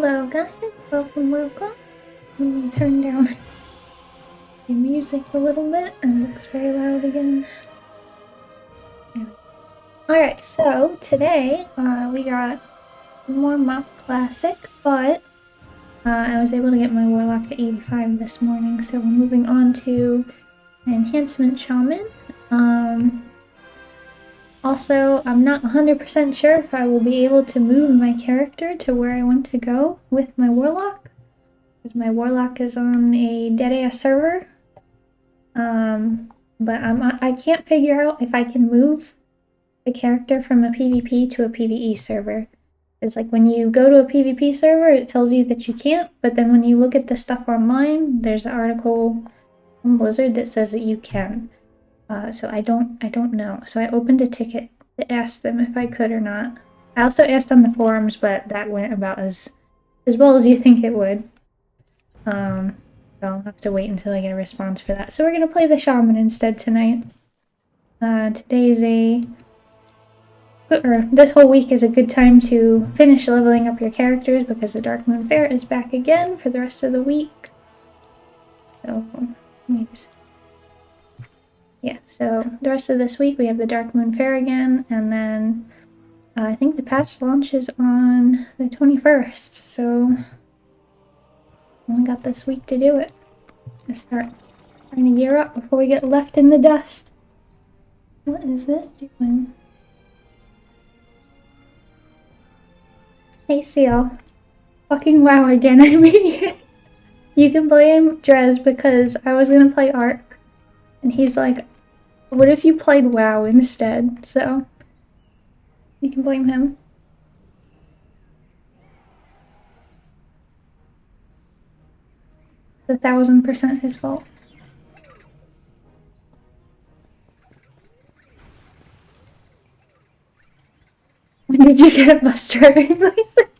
Hello guys, welcome. Let me turn down the music a little bit, and it looks very loud again. Alright, so today we got more MoP Classic, but I was able to get my Warlock to 85 this morning, so we're moving on to Enhancement Shaman. Also, I'm not 100% sure if I will be able to move my character to where I want to go with my Warlock, because my Warlock is on a dead-ass server. But I can't figure out if I can move the character from a PvP to a PvE server. It's like when you go to a PvP server, it tells you that you can't, but then when you look at the stuff online, there's an article from Blizzard that says that you can. So I don't know. So I opened a ticket to ask them if I could or not. I also asked on the forums, but that went about as well as you think it would. So I'll have to wait until I get a response for that. So we're gonna play the Shaman instead tonight. This whole week is a good time to finish leveling up your characters because the Dark Moon Fair is back again for the rest of the week. So, yeah, so the rest of this week we have the Dark Moon Fair again, and then I think the patch launches on the 21st, so only got this week to do it. Let's start trying to gear up before we get left in the dust. What is this doing? Hey Seal. Fucking WoW again, I mean. You can blame Drez because I was gonna play Ark, and he's like, what if you played WoW instead? So, you can blame him. It's 1000% his fault. When did you get a bus driving license?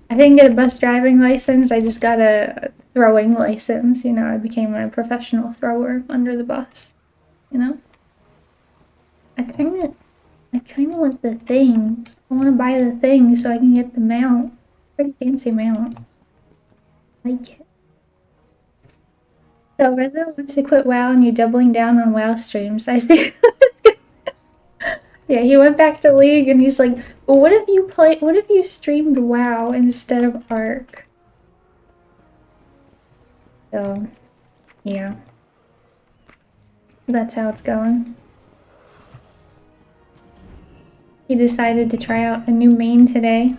I didn't get a bus driving license, I just got a throwing license, you know, I became a professional thrower under the bus, you know? I kinda want the thing. I wanna buy the thing so I can get the mount. Pretty fancy mount. Like it. So Rezo wants to quit WoW and you're doubling down on WoW streams. I see. Yeah, he went back to League and he's like, well, what if you streamed WoW instead of Ark? So, yeah. That's how it's going. He decided to try out a new main today,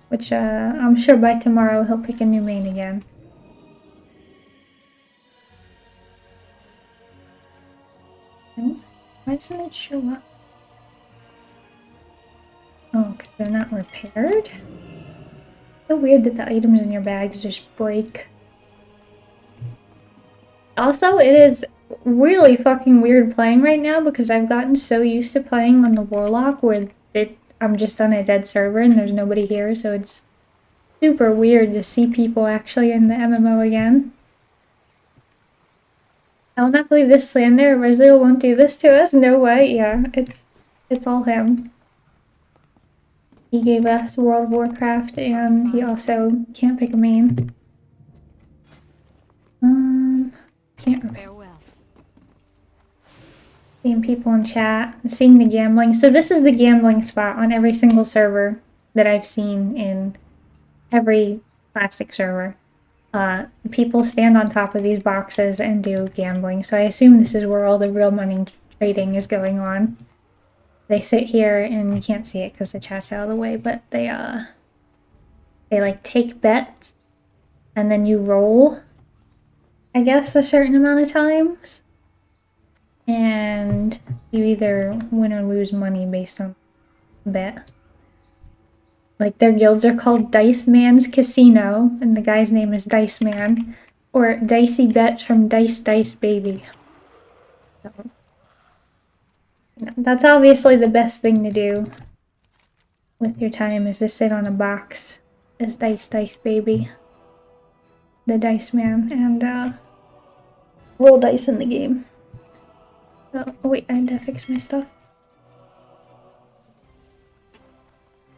which I'm sure by tomorrow he'll pick a new main again. Oh, why doesn't it show up? Oh, because they're not repaired? So weird that the items in your bags just break. Also, it is really fucking weird playing right now because I've gotten so used to playing on the Warlock where I'm just on a dead server and there's nobody here, so it's super weird to see people actually in the MMO again. I will not believe this slander. Rezo won't do this to us. No way. Yeah, it's all him. He gave us World of Warcraft, and he also can't pick a main. Can't remember. Seeing people in chat, seeing the gambling. So this is the gambling spot on every single server that I've seen in every classic server. People stand on top of these boxes and do gambling. So I assume this is where all the real money trading is going on. They sit here and you can't see it because the chat's out of the way, but they like take bets and then you roll, I guess, a certain amount of times. And you either win or lose money based on the bet. Like, their guilds are called Dice Man's Casino, and the guy's name is Dice Man. Or Dicey Bets from Dice Baby. So, you know, that's obviously the best thing to do with your time, is to sit on a box as Dice Baby. The Dice Man, and roll dice in the game. Oh, wait, I had to fix my stuff.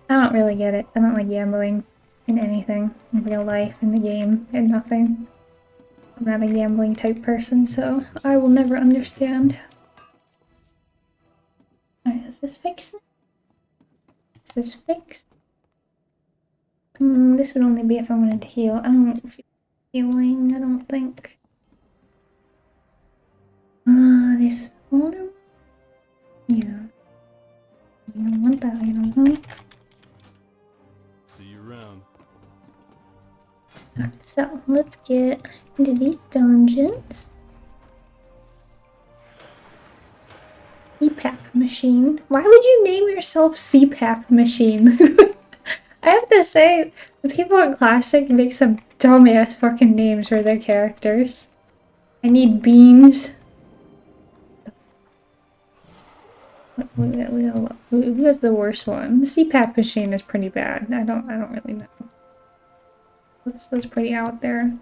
I don't really get it. I don't like gambling in anything, in real life, in the game, in nothing. I'm not a gambling type person, so I will never understand. Alright, is this fixed? Is this fixed? This would only be if I wanted to heal. I don't feel healing, I don't think. This older? Yeah. I don't want that item, huh? See you around. Alright, so let's get into these dungeons. CPAP machine. Why would you name yourself CPAP machine? I have to say, the people in Classic make some dumbass fucking names for their characters. I need beans. Who has the worst one? The CPAP machine is pretty bad. I don't really know. That's pretty out there.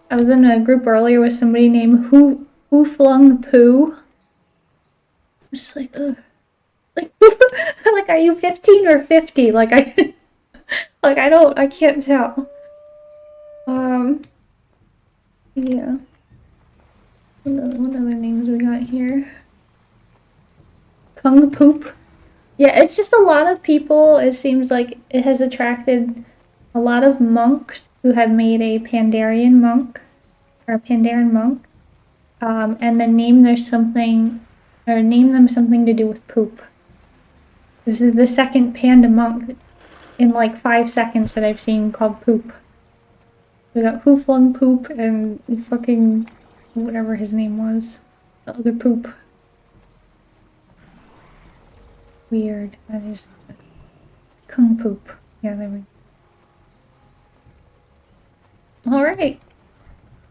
I was in a group earlier with somebody named Who Flung Poo. I'm just like, ugh. Like, like, are you 15 or 50? Like, I can't tell. Yeah. What other names we got here? Kung Poop. Yeah, it's just a lot of people. It seems like it has attracted a lot of monks who have made a Pandarian monk, or a Pandaren monk, and then name them something to do with poop. This is the second panda monk in like 5 seconds that I've seen called Poop. We got Who Flung Poop and fucking whatever his name was. The other Poop. Weird. That is Kung Poop. Yeah, there we go. Alright.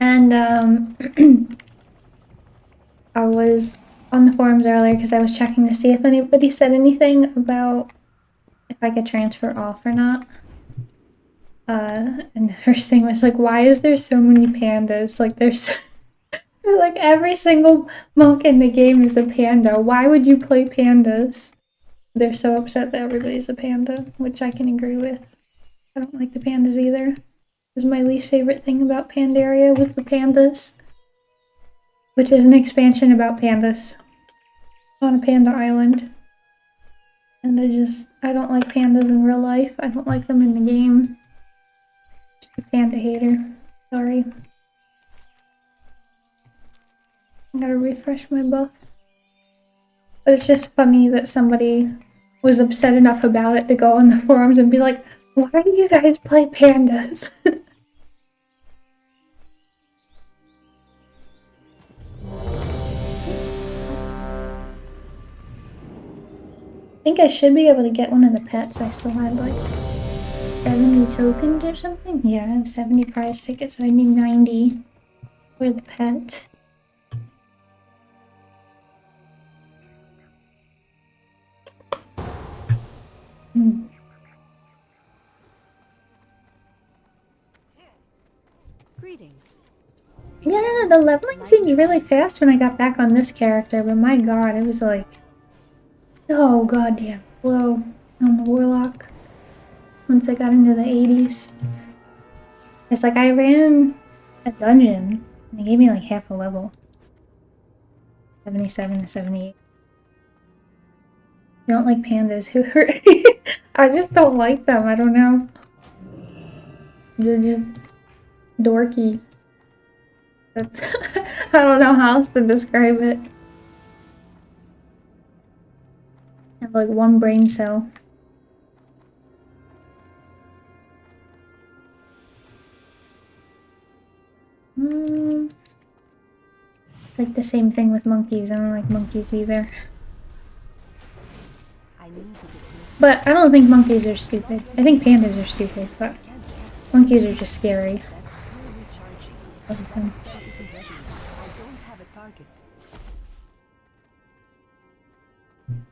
And I was on the forums earlier because I was checking to see if anybody said anything about if I could transfer off or not. And the first thing was like, why is there so many pandas? Like, there's like every single monk in the game is a panda. Why would you play pandas? They're so upset that everybody's a panda, which I can agree with. I don't like the pandas either. It was my least favorite thing about Pandaria was the pandas, which is an expansion about pandas on a panda island. And I don't like pandas in real life. I don't like them in the game. Just a panda hater. Sorry. I gotta refresh my buff. But it's just funny that somebody was upset enough about it to go on the forums and be like, why do you guys play pandas? I think I should be able to get one of the pets. I still had like 70 tokens or something. Yeah, I have 70 prize tickets, so I need 90 for the pet. Greetings. Yeah, I don't know, the leveling seemed really fast when I got back on this character, but my god, it was like so goddamn slow on the Warlock once I got into the 80s. It's like I ran a dungeon and they gave me like half a level. 77 to 78. I don't like pandas who hurt. I just don't like them, I don't know. They're just dorky. That's I don't know how else to describe it. I have like one brain cell. It's like the same thing with monkeys. I don't like monkeys either. But I don't think monkeys are stupid. I think pandas are stupid, but monkeys are just scary.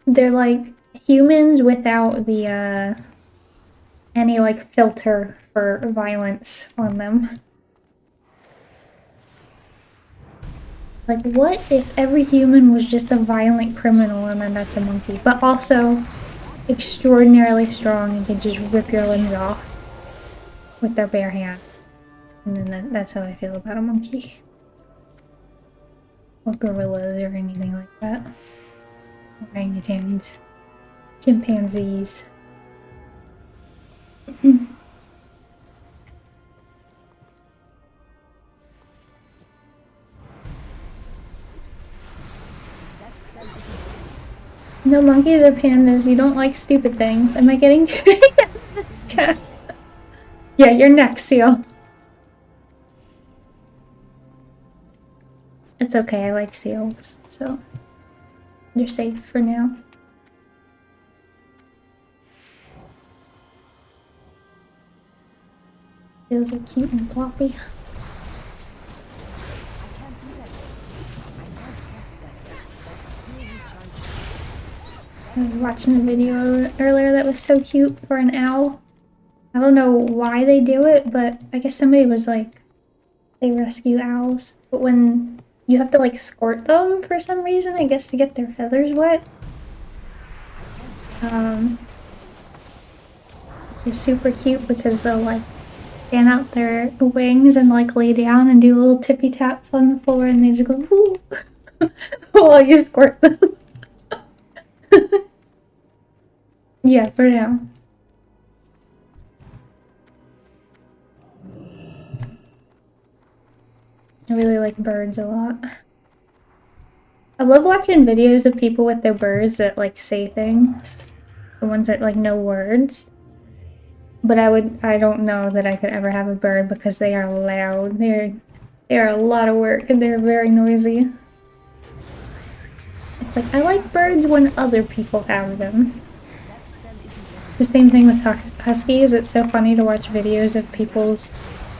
They're like humans without the any like filter for violence on them. Like, what if every human was just a violent criminal and then that's a monkey? But also, extraordinarily strong and can just rip your limbs off with their bare hand. And then that's how I feel about a monkey. Or gorillas or anything like that. Orangutans. Chimpanzees. No monkeys or pandas, you don't like stupid things. Am I getting chat? Yeah, you're next, Seal. It's okay, I like seals, so you're safe for now. Seals are cute and floppy. I was watching a video earlier that was so cute for an owl. I don't know why they do it, but I guess somebody was like, they rescue owls. But when you have to like squirt them for some reason, I guess to get their feathers wet. It's super cute because they'll like fan out their wings and like lay down and do little tippy taps on the floor and they just go woo while you squirt them. Yeah, for now. I really like birds a lot. I love watching videos of people with their birds that like say things. The ones that like know words. But I don't know that I could ever have a bird because they are loud. They are a lot of work and they're very noisy. It's like, I like birds when other people have them. The same thing with huskies. It's so funny to watch videos of people's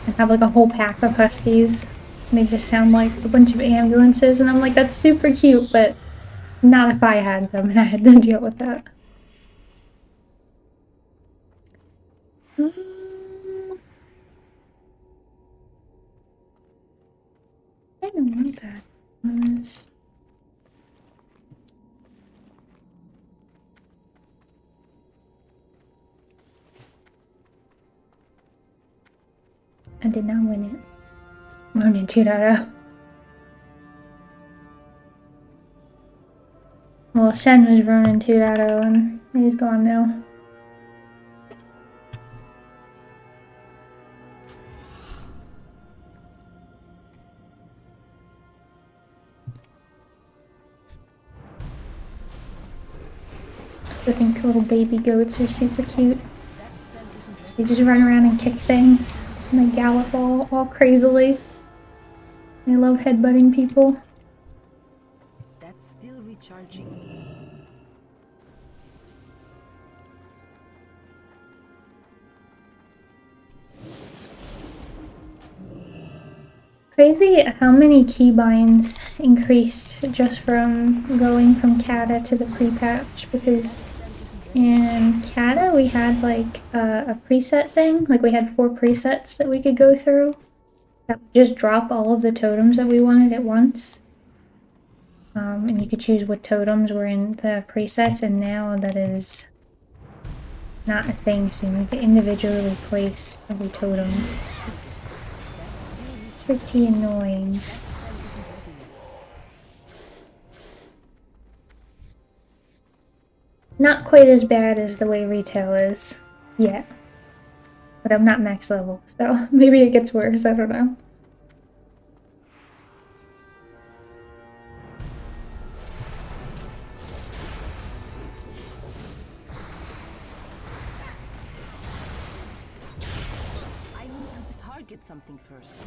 and have like a whole pack of huskies. And they just sound like a bunch of ambulances. And I'm like, that's super cute, but not if I had them and I had to deal with that. I don't want that on this. I did not win it. Ronin 2.0. Well, Shen was Ronin 2.0 and he's gone now. I think little baby goats are super cute. So they just run around and kick things. And they gallop all crazily. They love headbutting people. That's still recharging. Crazy how many keybinds increased just from going from Kata to the pre-patch, because in Kata we had like a preset thing, like we had 4 presets that we could go through that would just drop all of the totems that we wanted at once. And you could choose what totems were in the presets, and now that is not a thing, so you need to individually place every totem. It's pretty annoying. Not quite as bad as the way retail is yet. But I'm not max level, so maybe it gets worse, I don't know. I need to target something first.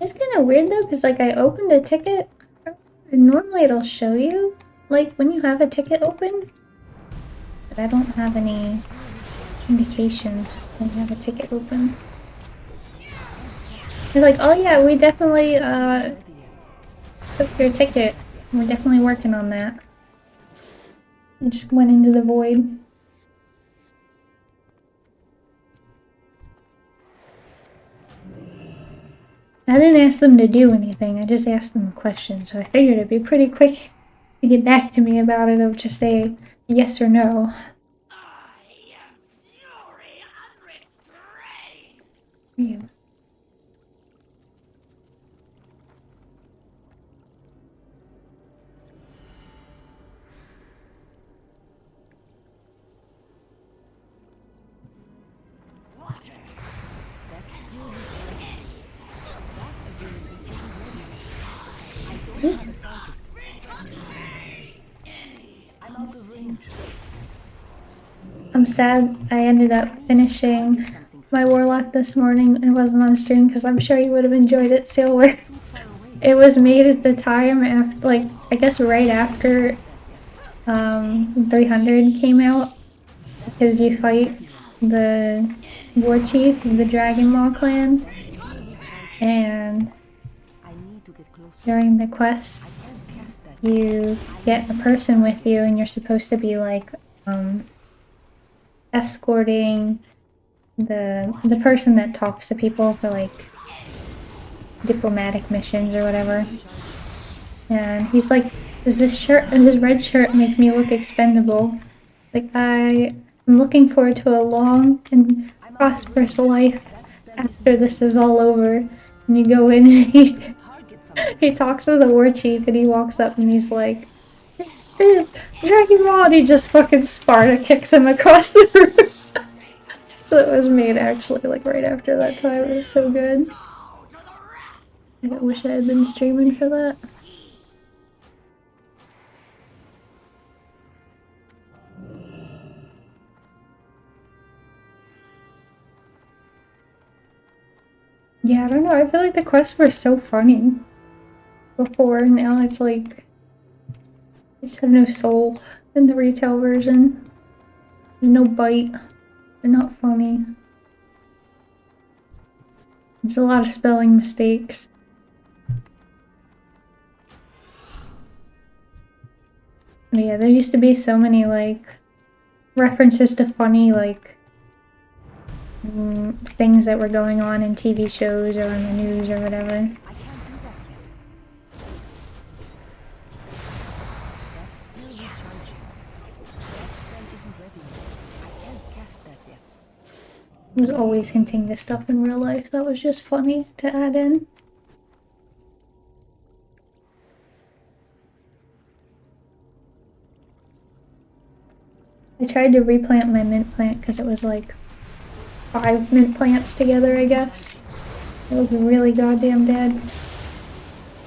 It's kind of weird though, because like I opened a ticket, and normally it'll show you, like when you have a ticket open, but I don't have any indication when you have a ticket open. It's like, oh yeah, we definitely took your ticket. We're definitely working on that. It just went into the void. I didn't ask them to do anything, I just asked them a question, so I figured it'd be pretty quick to get back to me about it of just a yes or no. Yeah. That's still recharging. That ability isn't ready. I don't have a target. I'm out of range. I'm sad I ended up finishing my Warlock this morning and wasn't on stream because I'm sure you would have enjoyed it, Sailor. Too far away. It was made at the time after, like, I guess right after 300 came out, because you fight the war chief of the Dragon Maw clan, and I need to get closer. during the quest I can't cast that. you get a person with you and you're supposed to be like escorting the person that talks to people for like diplomatic missions or whatever. And he's like, does this red shirt make me look expendable? Like, I'm looking forward to a long and prosperous life after this is all over. And you go in and he talks to the war chief and he walks up and he's like, this is Dragon Ball, and he just fucking Sparta kicks him across the room. So it was made actually like right after that time. It was so good. I wish I had been streaming for that. Yeah, I don't know. I feel like the quests were so funny before. Now it's like they just have no soul in the retail version. There's no bite. They're not funny. There's a lot of spelling mistakes. But yeah, there used to be so many like references to funny like things that were going on in TV shows or in the news or whatever. I can't do that yet. That's still recharging. That spell isn't ready. I can't cast that yet. I was always hinting this stuff in real life. That was just funny to add in. I tried to replant my mint plant because it was like 5 mint plants together, I guess. It was really goddamn dead.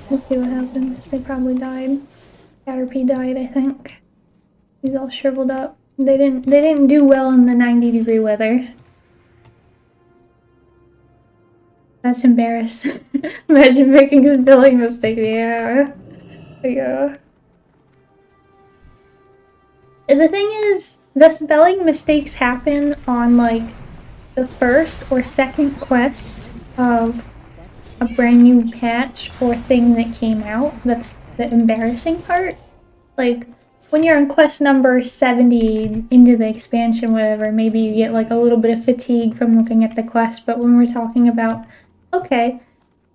We'll see what happens. They probably died. Caterpie died, I think. He's all shriveled up. They didn't do well in the 90-degree weather. That's embarrassing. Imagine making a spelling mistake. Yeah. Yeah. And the thing is, the spelling mistakes happen on like the first or second quest of a brand new patch or thing that came out. That's the embarrassing part. Like, when you're on quest number 70 into the expansion, whatever, maybe you get like a little bit of fatigue from looking at the quest, but when we're talking about, okay,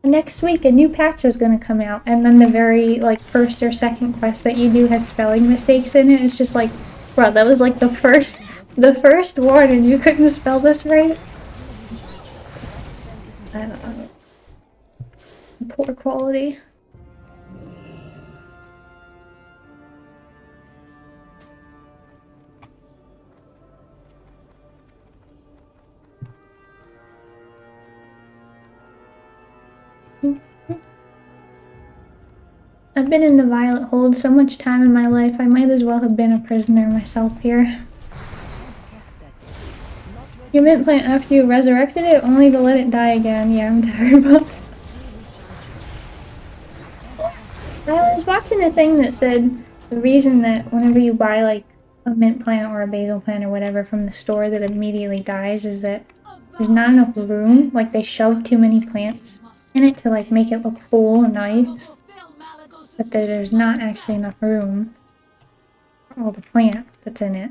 next week a new patch is gonna come out, and then the very like first or second quest that you do has spelling mistakes in it, it's just like, bro, that was like the first one and you couldn't spell this right? I don't know. Poor quality. I've been in the Violet Hold so much time in my life, I might as well have been a prisoner myself here. You mint plant after you resurrected it, only to let it die again. Yeah, I'm tired about it. I was watching a thing that said the reason that whenever you buy like a mint plant or a basil plant or whatever from the store that immediately dies is that there's not enough room. Like they shove too many plants in it to like make it look full and nice. But there's not actually enough room for all the plant that's in it.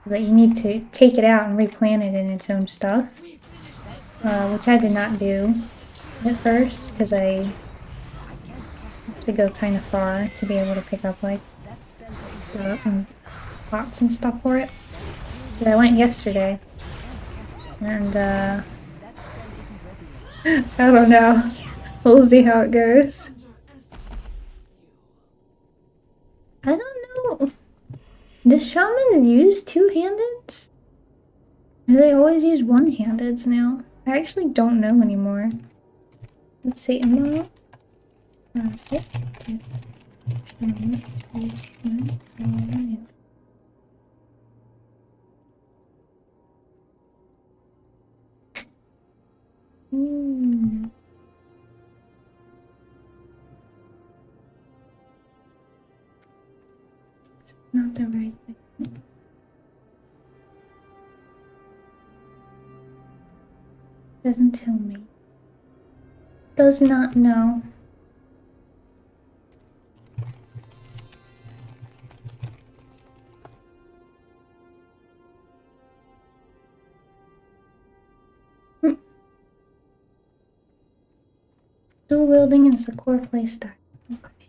So that you need to take it out and replant it in its own stuff. Which I did not do. at first, because I have to go kind of far to be able to pick up like pots and stuff for it. But I went yesterday, and I don't know. We'll see how it goes. I don't know. Does shamans use two-handeds? Or do they always use one-handeds now? I actually don't know anymore. Let's see, MoP Classic. It's not the right thing. Doesn't tell me. Does not know. Dual wielding is the core playstyle. Okay.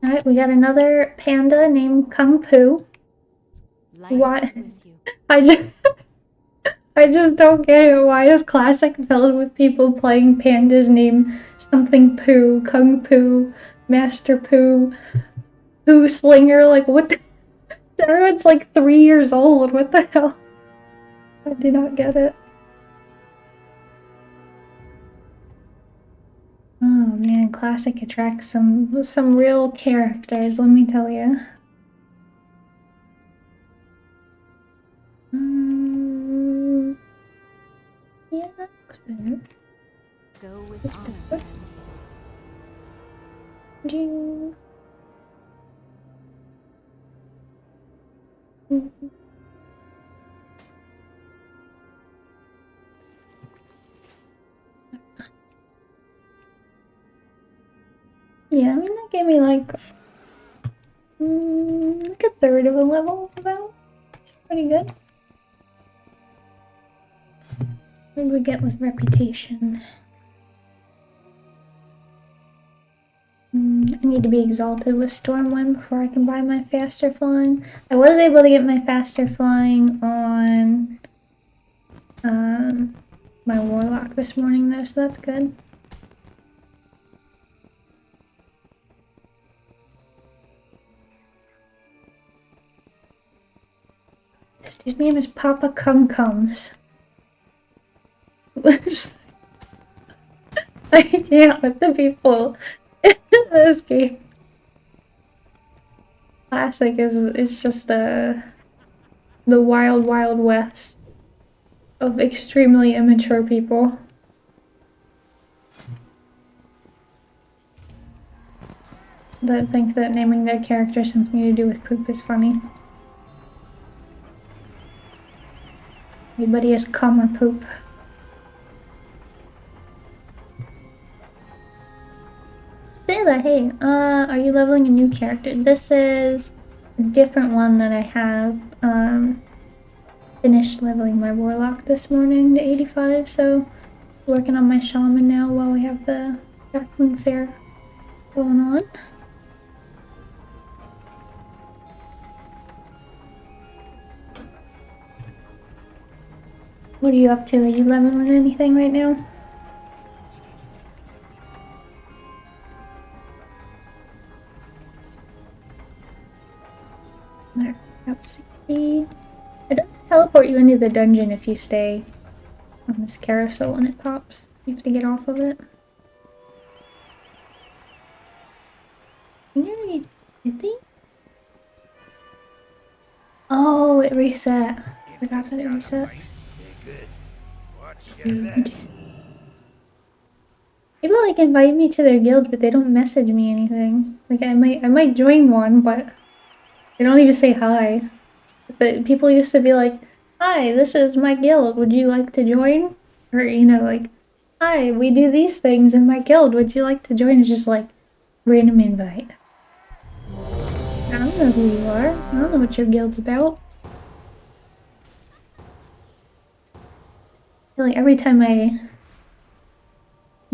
Alright, we got another panda named Kung Poo. Why? I just don't get it. Why is Classic filled with people playing pandas named something Poo, Kung Poo, Master Poo, Poo Slinger? Like, what the? Everyone's like 3 years old. What the hell? I do not get it. Oh man, Classic attracts some real characters, let me tell you. Yeah, that looks better. Go with This honor. better. Ding. Yeah, I mean that gave me like a third of a level about. Pretty good. What did we get with reputation? I need to be exalted with Stormwind before I can buy my faster flying. I was able to get my faster flying on my warlock this morning though, so that's good. This dude's name is Papa Cum Cums. I can't with the people in this game. Classic is just the wild, wild west of extremely immature people. That think that naming their character something to do with poop is funny. Everybody is cum or poop. Sayla, hey, are you leveling a new character? This is a different one that I have. Finished leveling my warlock this morning to 85, so working on my shaman now while we have the Dark Moon Fair going on. What are you up to? Are you leveling anything right now? There, let's see. It doesn't teleport you into the dungeon if you stay on this carousel when it pops. You have to get off of it. Yeah, did they? Oh, it reset. I forgot that it resets. Rude. People like invite me to their guild, but they don't message me anything. Like I might join one, but they don't even say hi. But people used to be like, "Hi, this is my guild. Would you like to join?" Or you know, like, "Hi, we do these things in my guild. Would you like to join?" It's just like random invite. I don't know who you are. I don't know what your guild's about. feel like every time I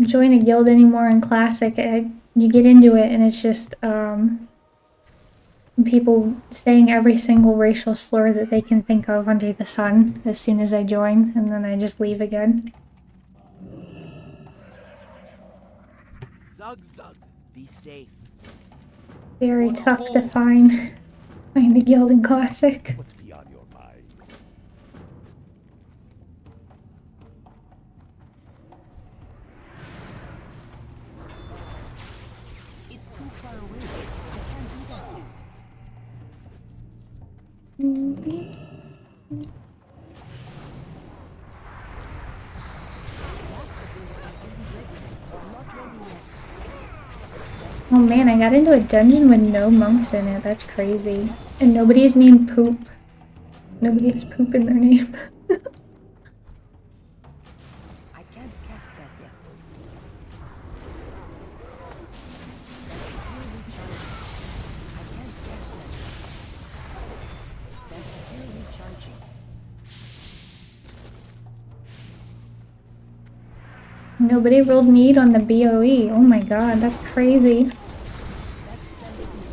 join a guild anymore in Classic, you get into it and it's just people saying every single racial slur that they can think of under the sun as soon as I join, and then I just leave again. Zug zug, be safe. Very tough to find a guild in Classic. What's beyond your mind? It's too far away. I can't do that yet. Oh man, I got into a dungeon with no monks in it. That's crazy. And nobody is named Poop. Nobody has Poop in their name. I can't cast that yet. That's still recharging. Nobody rolled need on the BOE. Oh my god, that's crazy.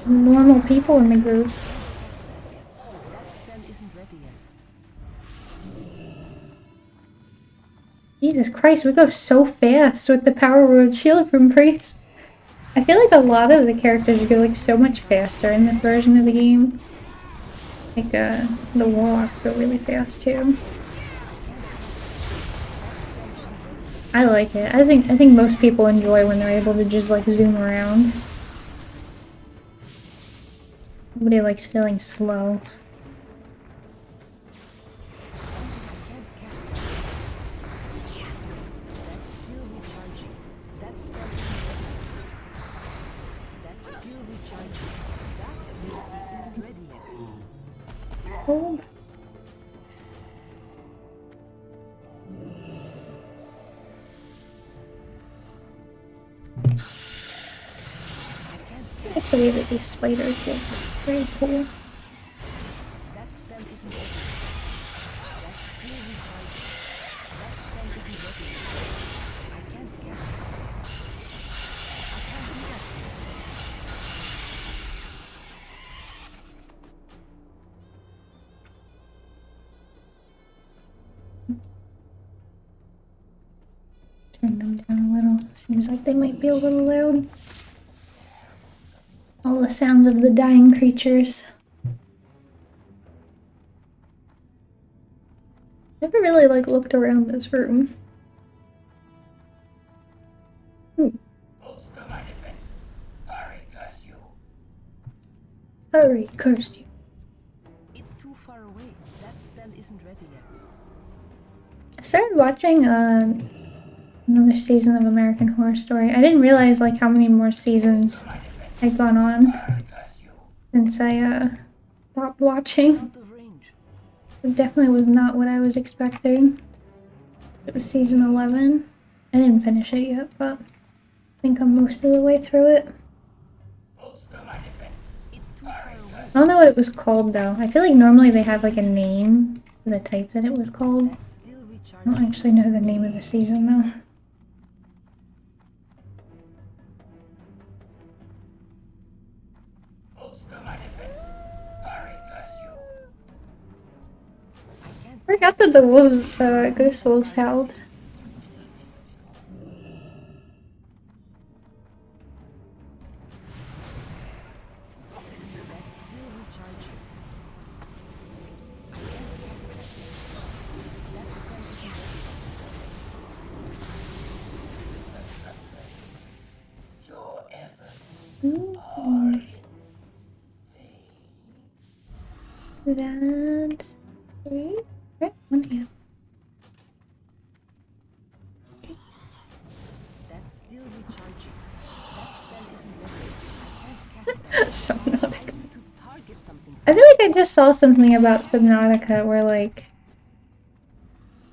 Normal people in the group. That spell isn't ready yet. Jesus Christ, we go so fast with the Power Word Shield from Priest. I feel like a lot of the characters go like so much faster in this version of the game. Like the Warlocks go really fast too. I like it. I think most people enjoy when they're able to just like zoom around. Nobody likes feeling slow. That's still recharging. That spell That's still recharging. That ability isn't ready yet. Oh. I believe that these spiders look very cool. That spell isn't ready. That's still recharging. That spell isn't ready. I can't cast it. I can't do that. Turn them down a little. Seems like they might be a little loud. All the sounds of the dying creatures. Never really like looked around this room. Hurry, cursed you. It's too far away. That spell isn't ready yet. I started watching another season of American Horror Story. I didn't realize like how many more seasons had gone on since I stopped watching. Out of range. It definitely was not what I was expecting. It was season 11. I didn't finish it yet, but I think I'm most of the way through it. It's too far away. I don't know what it was called though. I feel like normally they have like a name for the type that it was called. That's still I recharging. don't actually know the name of the season though. I forgot that the wolves, ghost wolves howled. That's still recharging. That spell isn't That's three. Right, one hand. That's still recharging. That spell isn't ready. I can't cast that. Subnautica. I need to target something. I feel like I just saw something about Subnautica where like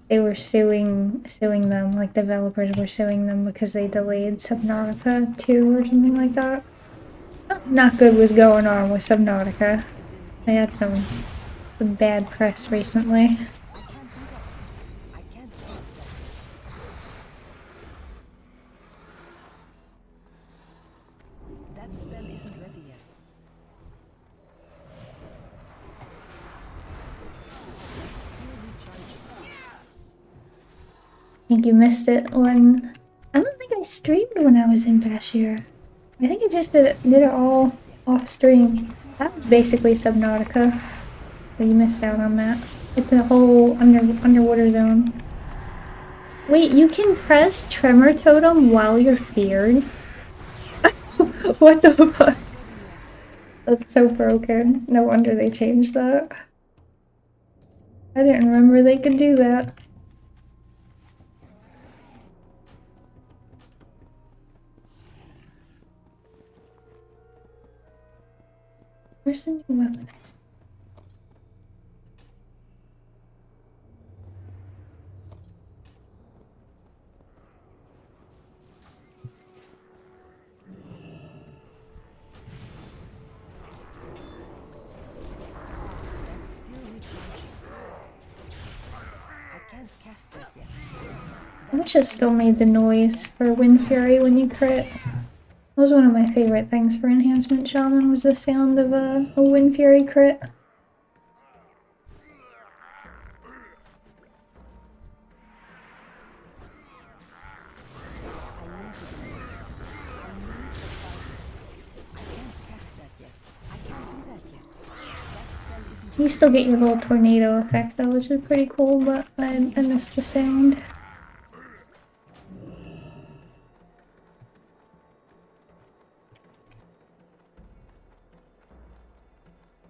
they were suing them, like developers were suing them because they delayed Subnautica 2 or something like that. Not good was going on with Subnautica. They had some bad press recently. I can't do that. I can't cast that. isn't ready yet. Still recharging. I think you missed it when... I don't think I streamed when I was in Bashir. I think I just did it all off stream. That was basically Subnautica. So you missed out on that. It's a whole underwater zone. Wait, you can press Tremor Totem while you're feared? What the fuck? That's so broken. No wonder they changed that. I didn't remember they could do that. Where's the new weapon? That's still recharging. I can't cast that yet. I wish it still made the noise for Wind Fury when you crit. That was one of my favorite things for Enhancement Shaman, was the sound of a Wind Fury crit. You still get your little tornado effect though, which is pretty cool, but I missed the sound.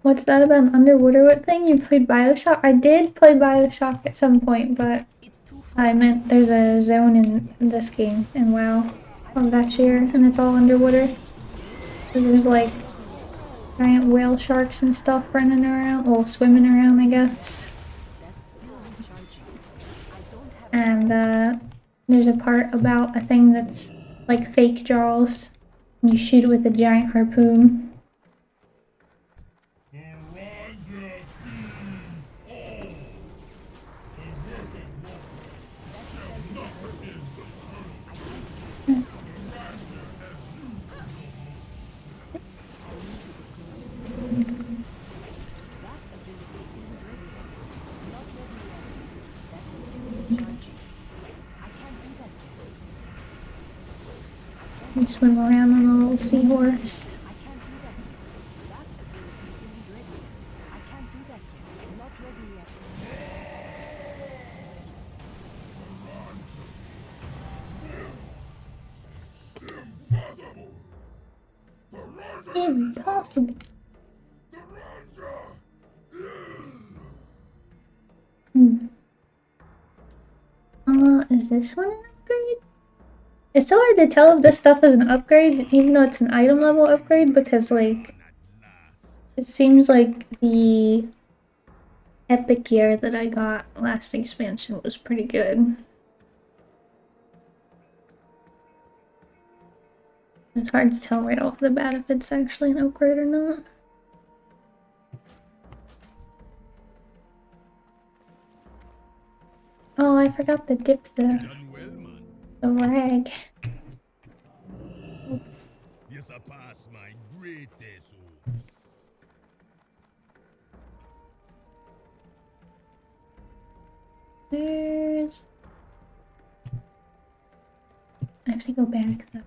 What's that about an underwater thing? You played Bioshock? I did play Bioshock at some point, but I meant there's a zone in this game, in WoW, on Bashir, and it's all underwater. So there's like giant whale sharks and stuff running around, well, swimming around, I guess. And there's a part about a thing that's like fake jaws. You shoot it with a giant harpoon. You swim around on a little seahorse. Impossible. Is this one an upgrade? It's so hard to tell if this stuff is an upgrade, even though it's an item level upgrade, because, like, it seems like the epic gear that I got last expansion was pretty good. It's hard to tell right off the bat if it's actually an upgrade or not. Oh, I forgot to dip the rag. You surpass my greatest hopes. Where's... I have to go back though.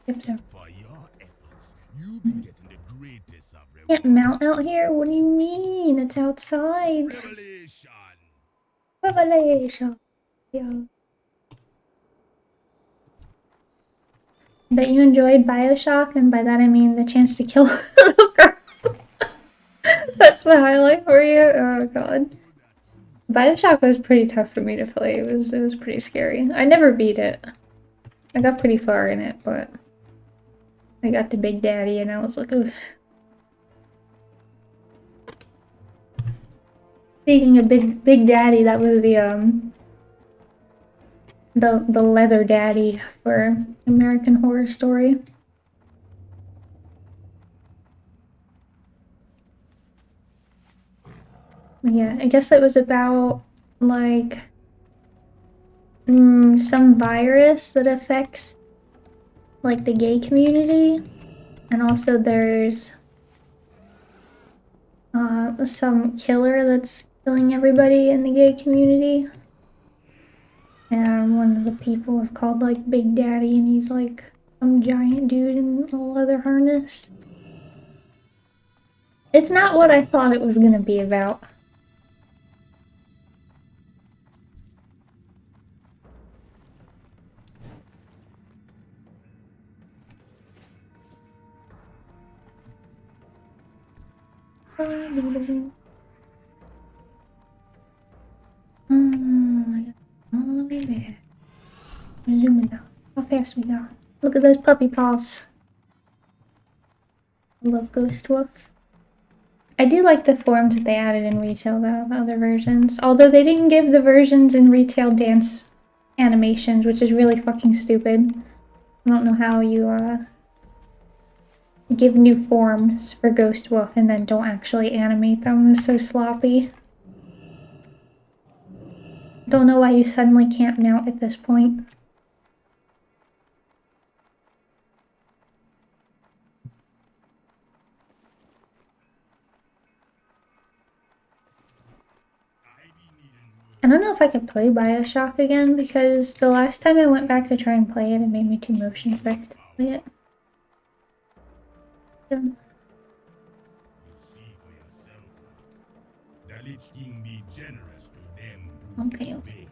Dips are... For your efforts, you've been getting the greatest of Can't mount out here? What do you mean? It's outside. revelation. Revelation. Yeah. Bet you enjoyed Bioshock, and by that I mean the chance to kill a little girl. That's the highlight for you? Oh god. Bioshock was pretty tough for me to play. It was pretty scary. I never beat it. I got pretty far in it, but I got to Big Daddy and I was like, ooh. Speaking of Big Daddy, that was the leather daddy for American Horror Story. Yeah, I guess it was about like some virus that affects like the gay community, And also there's some killer that's killing everybody in the gay community. And one of the people is called like Big Daddy, and he's like some giant dude in a leather harness. It's not what I thought it was gonna be about. I got all the way back. Zoom it out. How fast we go. Look at those puppy paws. I love Ghost Wolf. I do like the forms that they added in retail though, the other versions. Although they didn't give the versions in retail dance animations, which is really fucking stupid. I don't know how you give new forms for Ghost Wolf and then don't actually animate them. It's so sloppy. Don't know why you suddenly can't mount at this point. I don't know if I could play Bioshock again because the last time I went back to try and play it, it made me too motion sick to play it. You'll see for yourself. The Lich King be generous to them who Okay. obey.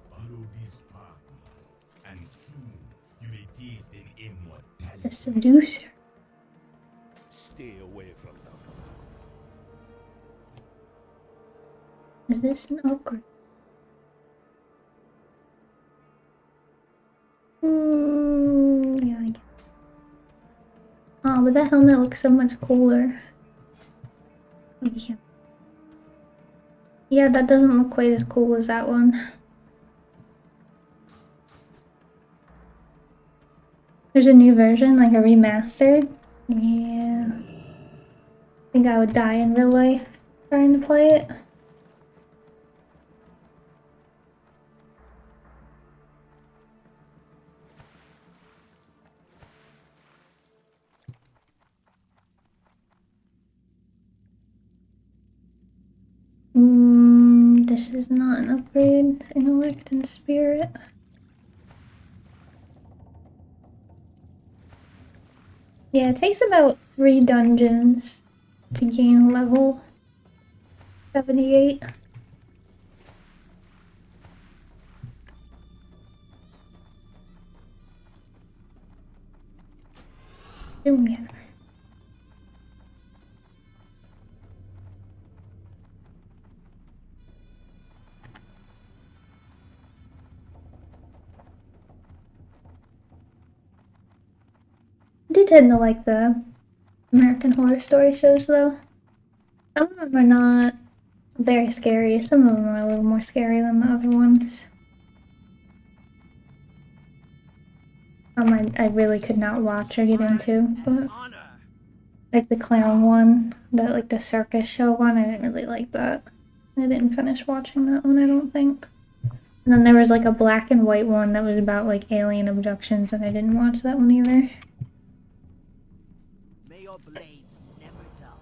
Follow this path, and soon you may taste an immortality. The Seducer. Stay away from them. Is this an upgrade? Yeah, I guess. Oh, but that helmet looks so much cooler. Yeah, that doesn't look quite as cool as that one. There's a new version, like a remastered. Yeah. I think I would die in real life trying to play it. This is not an upgrade. Intellect and Spirit. Yeah, it takes about 3 dungeons to gain level 78. Yeah. I do tend to like the American Horror Story shows though. Some of them are not very scary, some of them are a little more scary than the other ones. I really could not watch or get into, but like the clown one, like the circus show one, I didn't really like that. I didn't finish watching that one, I don't think. And then there was like a black and white one that was about like alien abductions, and I didn't watch that one either. May your blades never dull.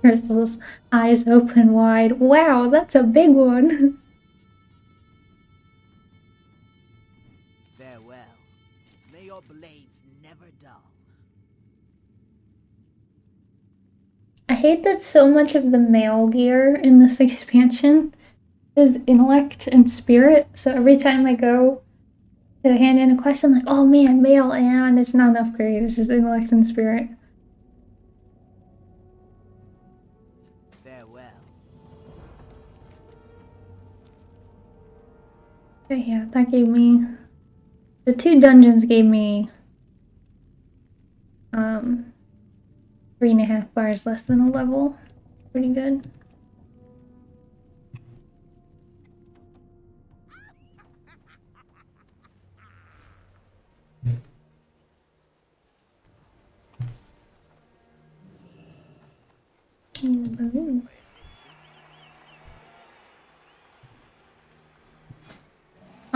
Crystal's eyes open wide. Wow, that's a big one. Farewell. May your blades never dull. I hate that so much of the male gear in this expansion is intellect and spirit. So every time I go to hand in a quest, I'm like, oh man, male, and it's not an upgrade. It's just intellect and spirit. Farewell. But yeah, that gave me... The 2 dungeons gave me 3.5 bars less than a level. Pretty good.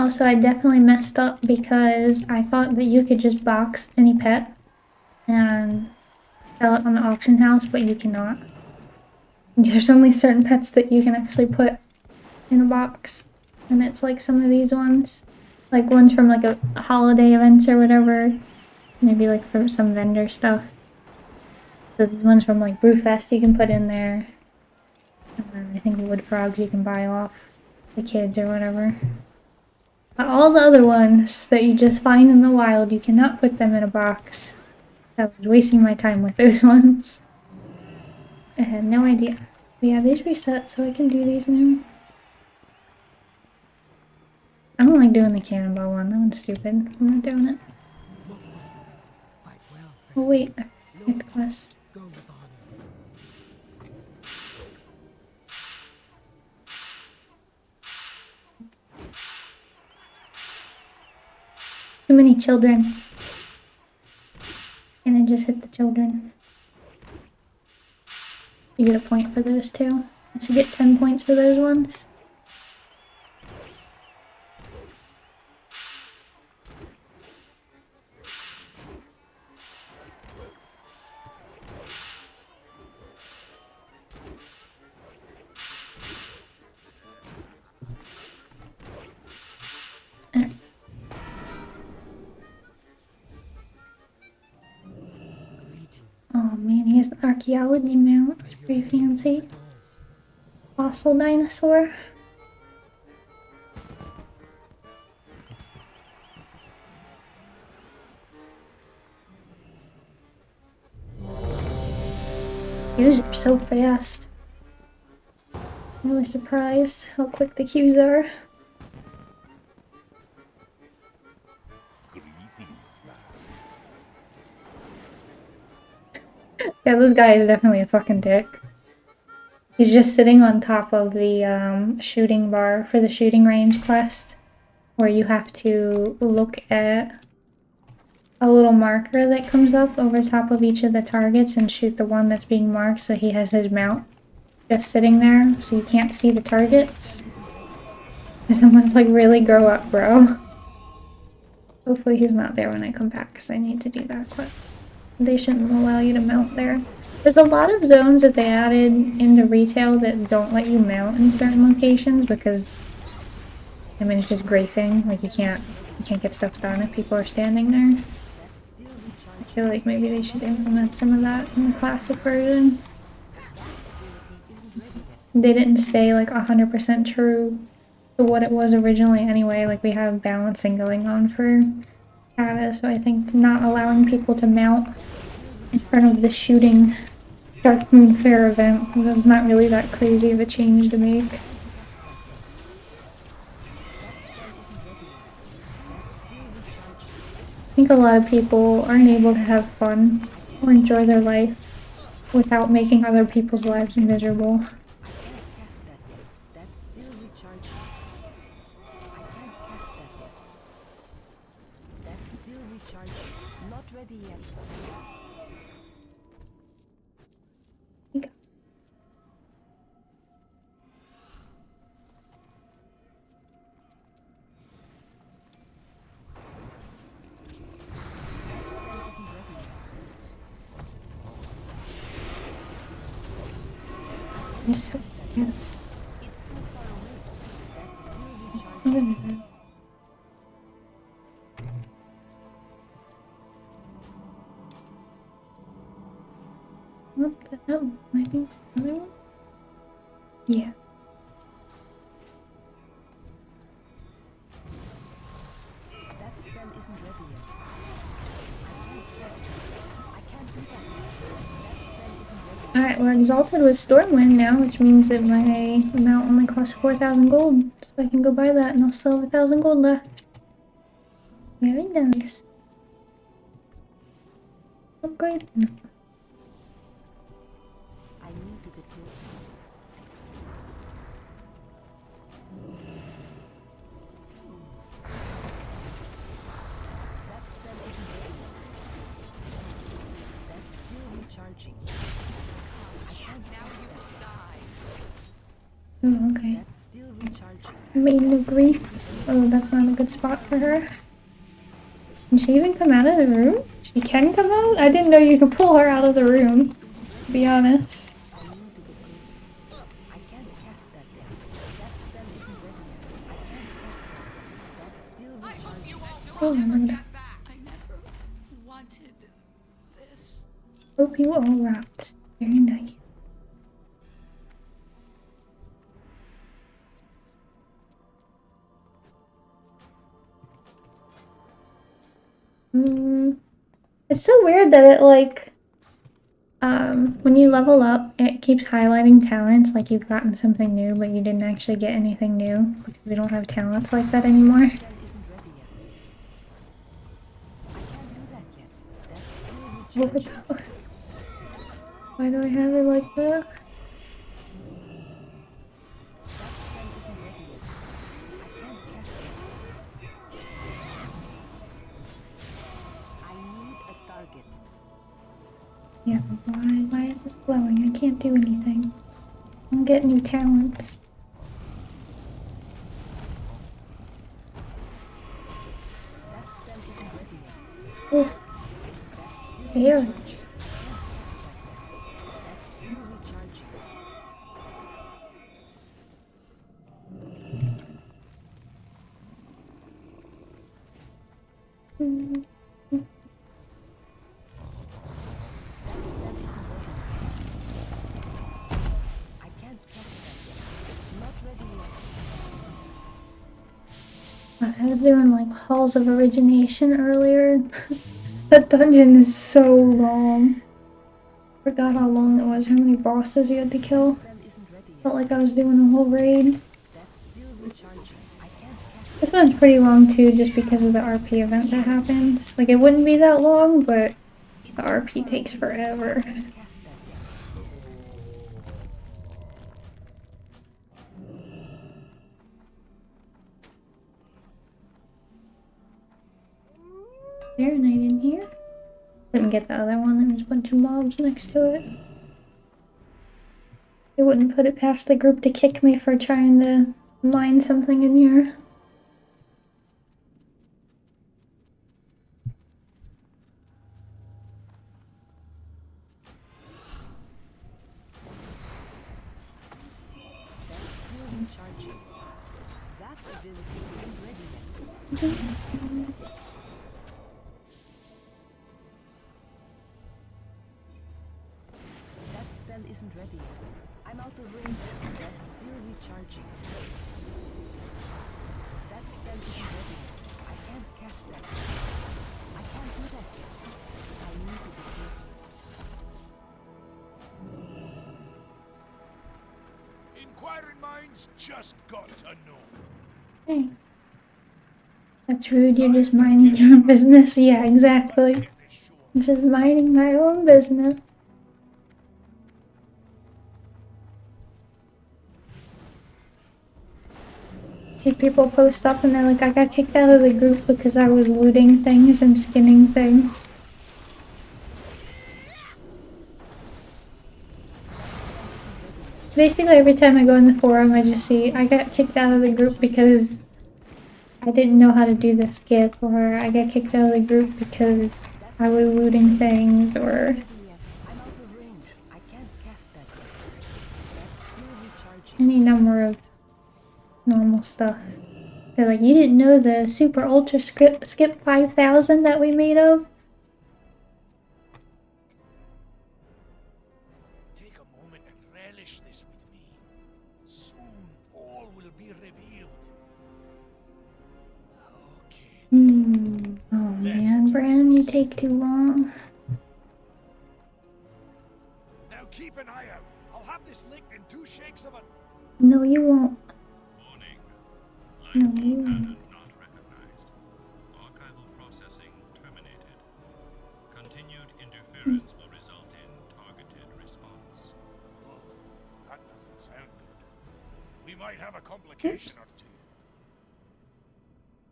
Also, I definitely messed up because I thought that you could just box any pet and sell it on the auction house, but you cannot. There's only certain pets that you can actually put in a box, and it's like some of these ones. Like ones from like a holiday events or whatever. Maybe like from some vendor stuff. So these ones from like Brewfest you can put in there. And then I think wood frogs you can buy off the kids or whatever. But all the other ones that you just find in the wild, you cannot put them in a box. I was wasting my time with those ones. I had no idea. But yeah, these reset so I can do these now. I don't like doing the cannonball one. That one's stupid. I'm not doing it. Oh wait, I forget the quest. Too many children. And I just hit the children. You get a point for those too. I should get 10 points for those ones. Oh man, he has the archaeology mount. It's pretty fancy. Fossil dinosaur. Queues are so fast. I'm really surprised how quick the queues are. Yeah, this guy is definitely a fucking dick. He's just sitting on top of the shooting bar for the shooting range quest, where you have to look at a little marker that comes up over top of each of the targets and shoot the one that's being marked, so he has his mount just sitting there so you can't see the targets. Someone's like, really grow up, bro. Hopefully he's not there when I come back because I need to do that quest. They shouldn't allow you to mount there. There's a lot of zones that they added into retail that don't let you mount in certain locations because, I mean, it's just grafing. Like you can't get stuff done if people are standing there. I feel like maybe they should implement some of that in the classic version. They didn't stay like 100% true to what it was originally anyway. Like we have balancing going on for Kata, so I think not allowing people to mount in front of the shooting Dark Moon Fair event was not really that crazy of a change to make. I think a lot of people aren't able to have fun or enjoy their life without making other people's lives miserable. You're so fast. It's too far away. That's still recharging. What the hell? Maybe another one? Yeah. That spell isn't ready yet. I can't do that. That spell isn't ready. Alright, we're exalted with Stormwind now, which means that my mount only costs 4,000 gold. So I can go buy that and I'll still have 1,000 gold left. Very nice. Upgrade? No. I need to get closer. That spell isn't ready yet. That's still recharging. I can't cast that. Oh, okay. That's still recharging. Maiden of Grief. Oh, that's not a good spot for her. Can she even come out of the room? She can come out? I didn't know you could pull her out of the room, to be honest. I need to get closer. I can't cast that yet. That spell isn't ready yet. I can't cast that. That's still recharging. Oh, no. I never wanted this. Hope you all wrapped. Very nice. It's so weird that it like when you level up it keeps highlighting talents like you've gotten something new but you didn't actually get anything new because we don't have talents like that anymore. Spell isn't ready yet. I can't do that yet. That's still What recharging. the- Why do I have it like that? That spell isn't ready yet. I can't cast it. I need a target. Yeah, but why is this glowing? I can't do anything. I'll get new talents. That spell isn't ready yet. Oh, That's still there. recharging. I can't cast that yet. That's still recharging. That spell isn't ready yet. I can't cast that yet. Not ready yet. I was doing like Halls of Origination earlier. That dungeon is so long. Forgot how long it was, how many bosses you had to kill. Spell isn't ready yet. Felt like I was doing a whole raid. That's still recharging. I can't cast This one's pretty long too, just because of the RP event that happens. Like it wouldn't be that long, but the RP takes forever. cast that yet. There, and I didn't hear. Couldn't get the other one, there was a bunch of mobs next to it. They wouldn't put it past the group to kick me for trying to mine something in here. That's still recharging. That ability isn't ready yet. That spell isn't ready yet. I'm out of range. That's still recharging. That spell isn't ready yet. I can't cast that yet. I can't do that yet. I need to get closer. Inquiring minds just got to know. Hey. That's rude, you're just minding your own business. Yeah, exactly. Get this show. I'm just minding my own business. People post up and they're like, I got kicked out of the group because I was looting things and skinning things. Basically, every time I go in the forum, I just see I got kicked out of the group because I didn't know how to do the skip, or I got kicked out of the group because I was looting things, or Ready yet. I'm out of range. I can't cast that yet. That's still recharging. any number of normal stuff. They're like, you didn't know the super ultra skip 5000 that we made of? Take a moment and relish this with me. Soon all will be revealed. Okay. Oh man, Bran, you take too long. Now keep an eye out. I'll have this licked in 2 shakes of a... No, you won't. Warning. No, Live you pattern won't. not recognized. Archival processing terminated. Continued interference will result in targeted response. Oh, that doesn't sound good. We might have a complication or two.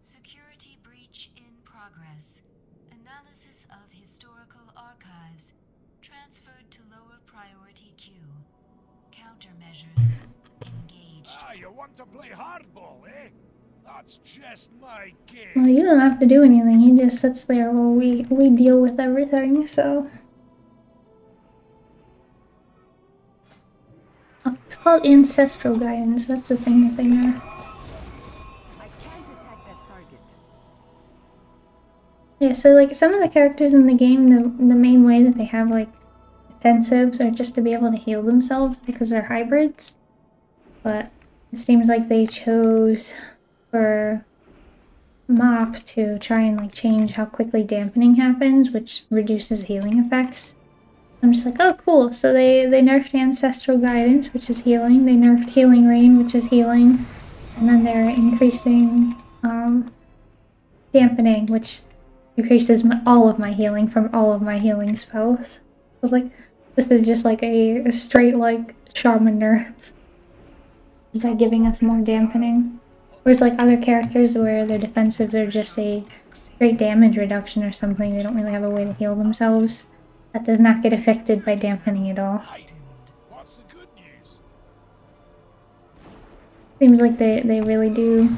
Security breach in progress. Analysis of historical archives. Transferred to lower priority queue. Countermeasures engaged. Ah, you want to play hardball, eh? That's just my game. Well, you don't have to do anything. He just sits there while we deal with everything, so. Oh, it's called Ancestral Guidance. That's the thing that they nerfed. I can't attack that target. Yeah, so like some of the characters in the game, the main way that they have like defensives are just to be able to heal themselves because they're hybrids. But it seems like they chose for MoP to try and like change how quickly dampening happens, which reduces healing effects. I'm just like, oh cool. So they nerfed Ancestral Guidance, which is healing. They nerfed Healing Rain, which is healing. And then they're increasing dampening, which increases all of my healing from all of my healing spells. I was like, this is just like a straight like shaman nerf by giving us more dampening. Whereas like other characters where their defensives are just a straight damage reduction or something, they don't really have a way to heal themselves. That does not get affected by dampening at all. What's the good news? Seems like they really do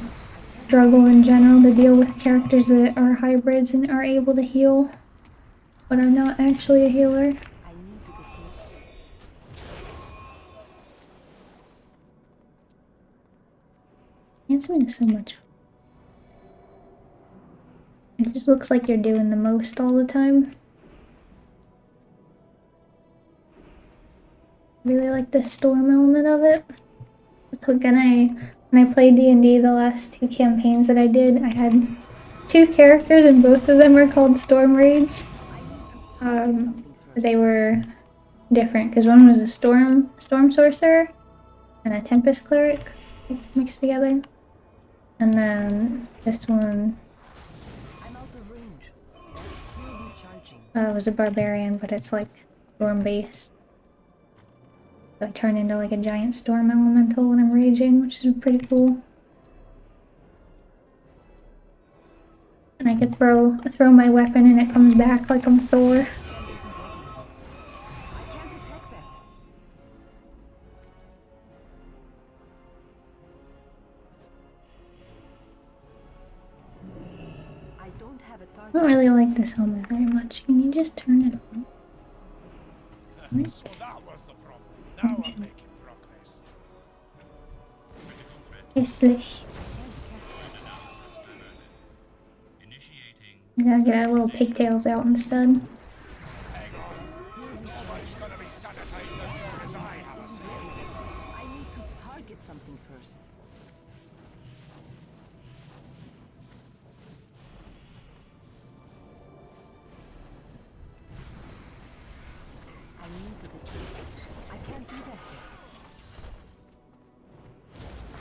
struggle in general to deal with characters that are hybrids and are able to heal, but are not actually a healer. I need to get closer. Enhancement is so much. It just looks like you're doing the most all the time. Really like the storm element of it. So when I played D&D the last 2 campaigns that I did, I had 2 characters and both of them are called Storm Rage. They were different because one was a storm sorcerer and a tempest cleric mixed together, and then this one I'm out of range. That's still recharging. was a barbarian, but it's like storm based. So I turn into like a giant storm elemental when I'm raging, which is pretty cool. And I could throw my weapon and it comes back like I'm Thor. I can't attack that. I don't have a I target. don't really like this helmet very much. Can you just turn it on? What? So that was the problem. Now I'm making progress. Hässlich. Initiating I gotta get our little pigtails out instead. Hang on. Nobody's gonna be sanitized as long as I have a say. I need to target something first. I need to get closer. I can't do that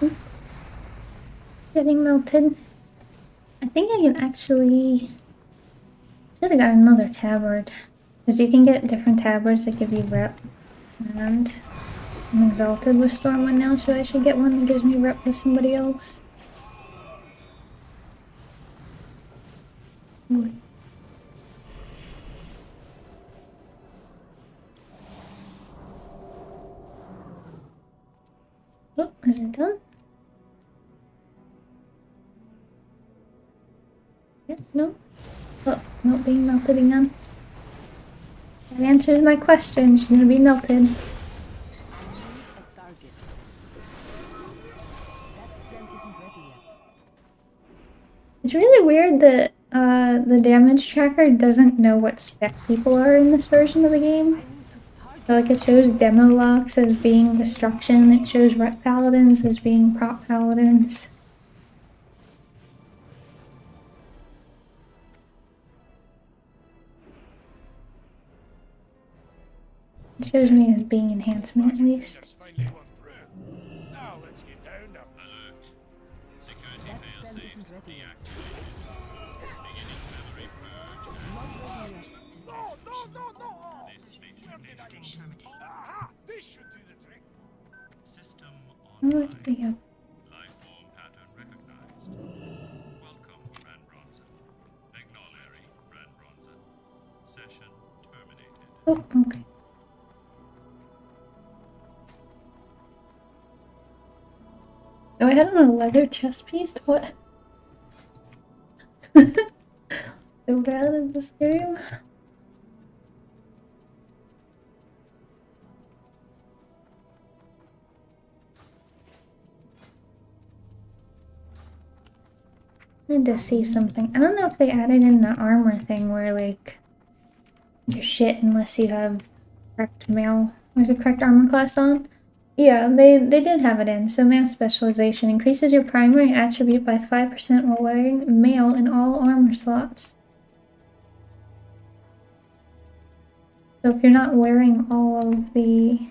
yet. Getting melted. I think I can actually... Should have got another tabard. Because you can get different tabards that give you rep. And I'm exalted with Stormwind now, so I should get one that gives me rep with somebody else. Ooh. Oh, is it done? Yes, no? Oh, not being melted again. That answers my question. She's gonna be melted. I need a target. That spell isn't ready yet. It's really weird that the damage tracker doesn't know what spec people are in this version of the game. I need to target. So like it shows demo locks as being destruction, it shows rep paladins as being prop paladins. It shows me as being enhancement at least. Just finally went through. Now let's get down to alert. Security That spell failsafe isn't ready yet. deactivated. Beginning memory purge. Not ready yet. No! This Where did I fatality. go? Aha! This should do the trick. System Oh, online. there you go. Life form pattern recognized. Welcome, Ran Bronson. Acknowledge, Ran Bronson. Session terminated. Oh, okay. Go ahead on a leather chest piece? What? So bad in this game. I need to see something. I don't know if they added in the armor thing where like you're shit unless you have correct mail or the correct armor class on. Yeah, they did have it in. So mail specialization increases your primary attribute by 5% while wearing mail in all armor slots. So if you're not wearing all of the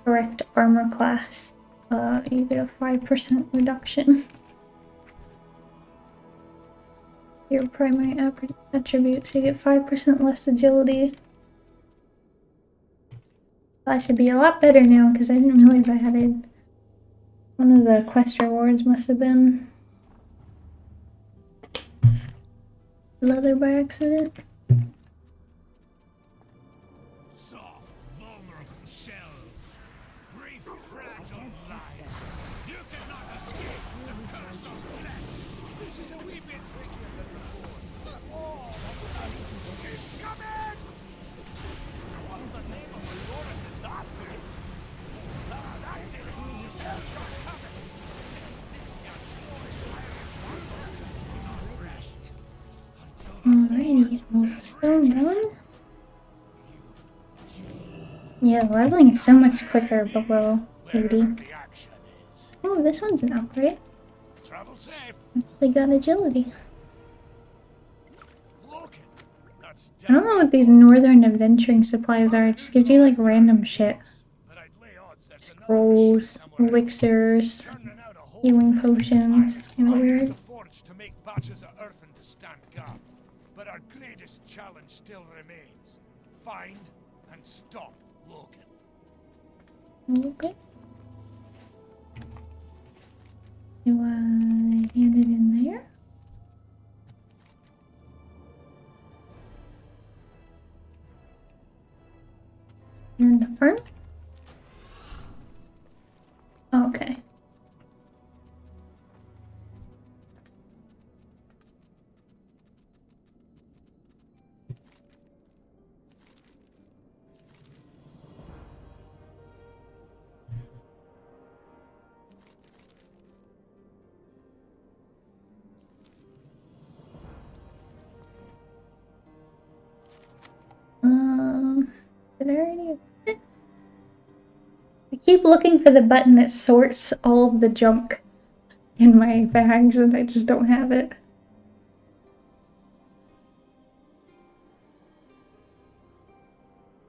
correct armor class, you get a 5% reduction. Your primary attribute, so you get 5% less agility. That should be a lot better now because I didn't realize I had it. One of the quest rewards must have been leather by accident. Soft, vulnerable shells. Brief, fragile life. You cannot escape the curse of flesh. This is a wee bit trickier than before. Oh, that's come in! What in the name of the Lord did that do? Ah, that did just help got coming. Alrighty, almost stone one. Yeah, leveling is so much quicker below 80. Oh, this one's an upgrade. Travel safe. They got agility. Look, that's I don't know what these northern adventuring supplies are. It just gives you like random shit. but I'd lay odds there's another Scrolls, elixirs, turning out a whole healing potions. It's kind of I'll use weird. the forge to make batches of earthen to stand guard. But our greatest challenge still remains. Find and stop Logan. Okay. Do I hand it in there? In the front? Okay. Did I already? I keep looking for the button that sorts all of the junk in my bags and I just don't have it.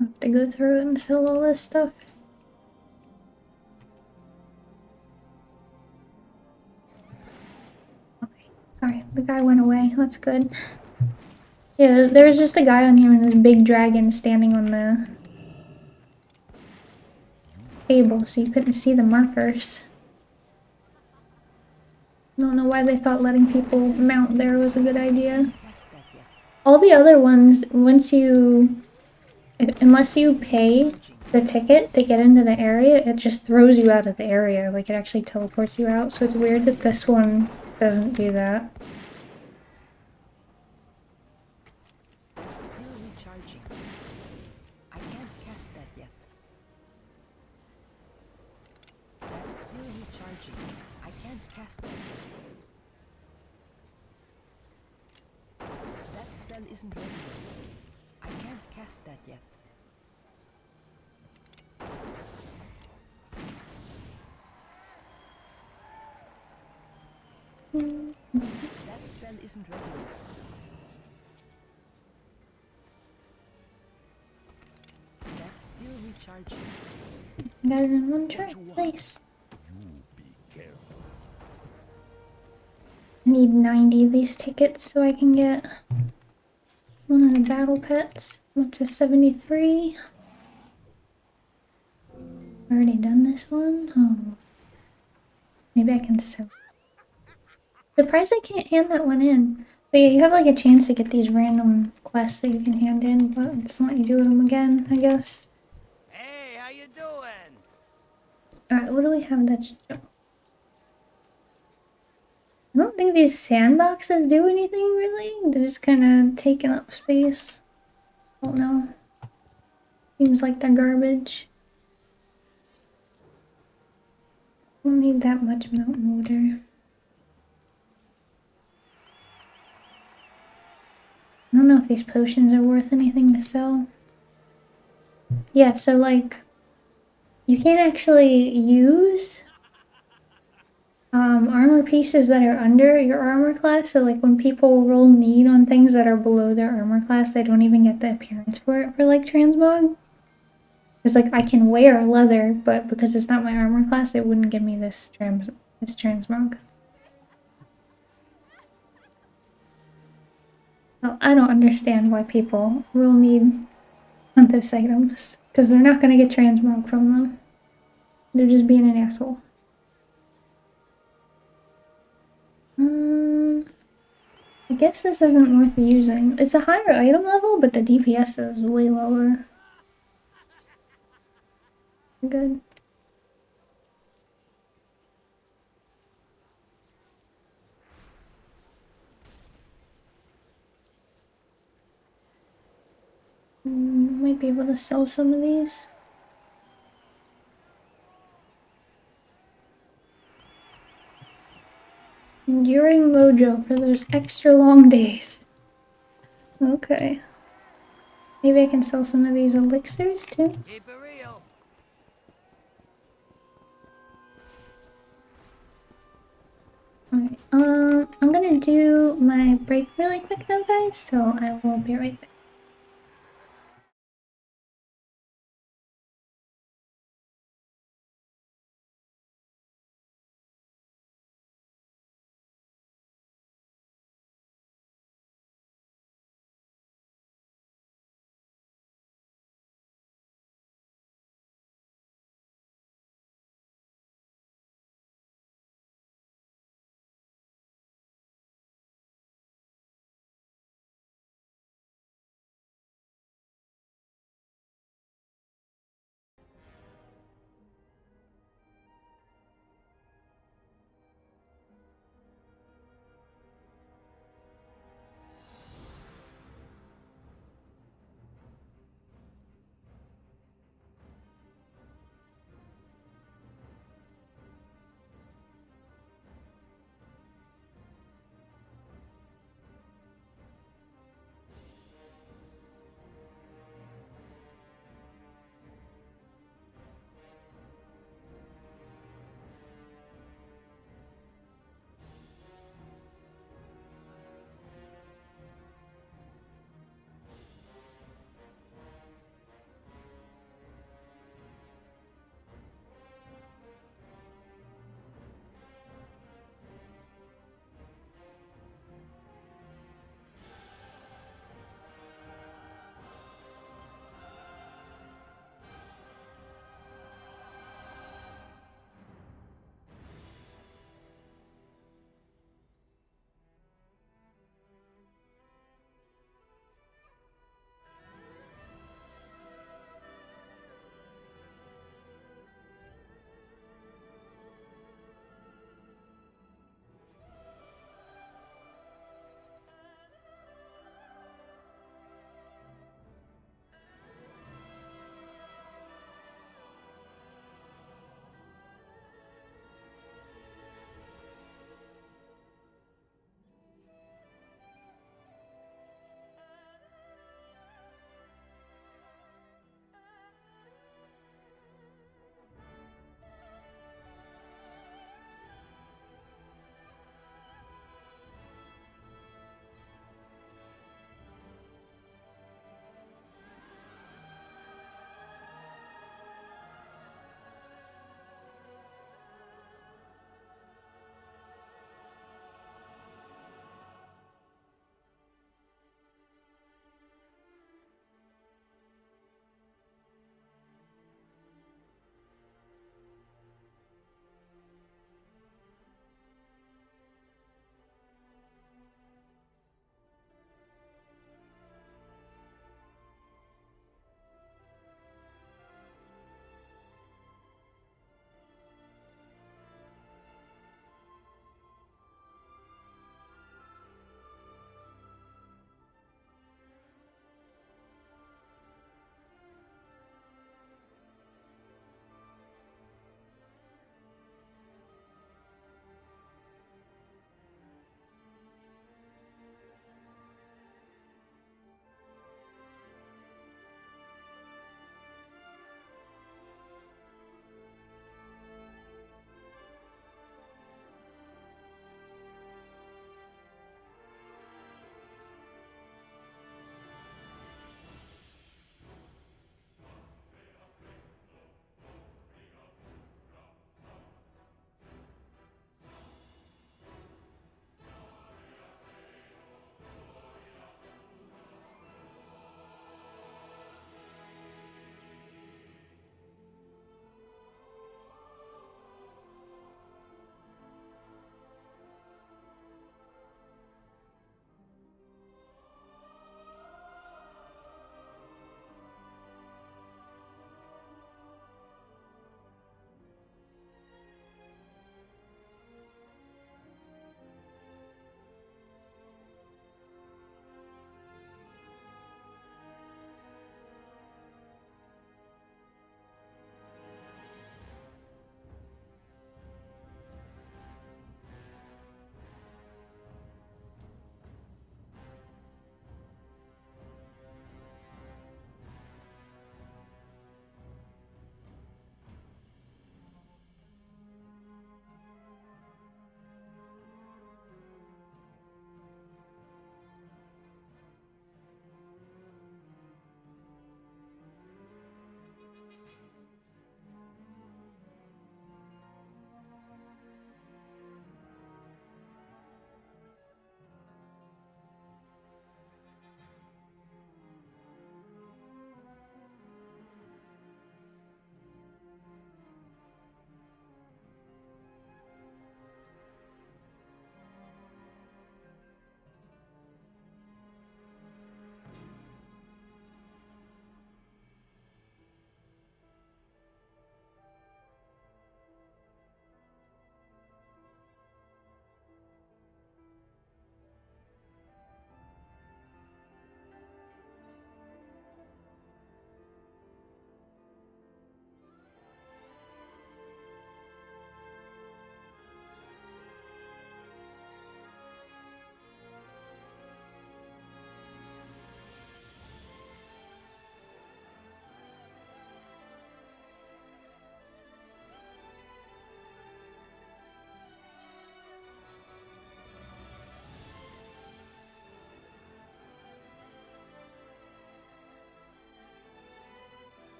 I have to go through it and sell all this stuff. Okay, alright, the guy went away. That's good. Yeah, there was just a guy on here and this big dragon standing on the table, so you couldn't see the markers. I don't know why they thought letting people mount there was a good idea. All the other ones, unless you pay the ticket to get into the area, it just throws you out of the area. Like, it actually teleports you out, so it's weird that this one doesn't do that. Still recharging. I can't cast that yet. That's still recharging. I can't cast that yet. That spell isn't ready yet. I can't cast that yet. That spell isn't ready yet. That's still recharging. Got it in one try. Nice. I need 90 of these tickets so I can get one of the battle pets. I'm up to 73. Already done this one? Oh. Maybe I can sell. Surprised I can't hand that one in. But yeah, you have like a chance to get these random quests that you can hand in, but it doesn't let you do them again, I guess. Hey, how you doing? Alright, what do we have that's... I don't think these sandboxes do anything really. They're just kind of taking up space. I don't know. Seems like they're garbage. Don't need that much mountain water. I don't know if these potions are worth anything to sell. Yeah, so like, you can't actually use armor pieces that are under your armor class. So like when people roll need on things that are below their armor class, they don't even get the appearance for it for like transmog. It's like I can wear leather, but because it's not my armor class, it wouldn't give me this transmog. Well, I don't understand why people roll need on those items, because they're not gonna get transmog from them. They're just being an asshole. I guess this isn't worth using. It's a higher item level, but the DPS is way lower. Good. Might be able to sell some of these. Enduring mojo for those extra long days. Okay. Maybe I can sell some of these elixirs too. Keep it real. Alright, I'm gonna do my break really quick now, guys, so I will be right back.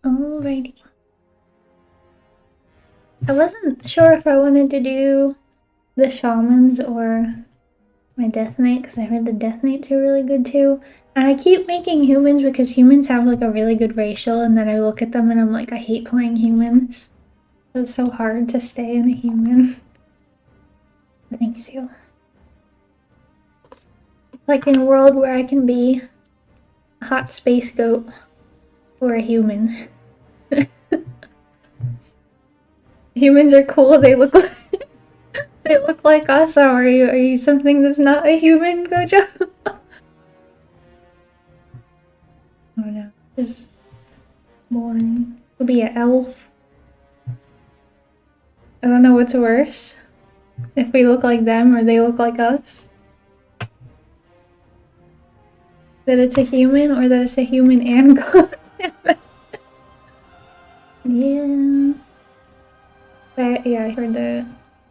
Alrighty. I wasn't sure if I wanted to do the shamans or my Death Knight, because I heard the Death Knights are really good too. And I keep making humans because humans have like a really good racial, and then I look at them and I'm like, I hate playing humans. It's so hard to stay in a human. Thanks you. Like in a world where I can be a hot space goat or a human. Humans are cool, they look like they look like us. So are you something that's not a human, Gojo? Oh no, this boring. It'll be an elf. I don't know what's worse. If we look like them or they look like us. That it's a human or that it's a human and god. Yeah. But yeah, I heard the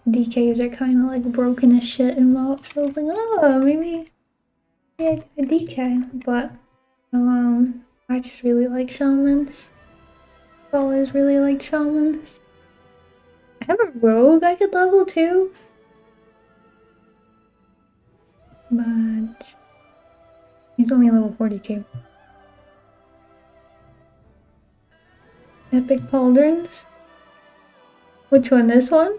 DKs are kind of like broken as shit in MoP, so I was like, oh, maybe I get a DK. But I just really like shamans. I've always really liked shamans. I have a rogue I could level too. But he's only level 42. Epic Pauldrons? Which one? This one?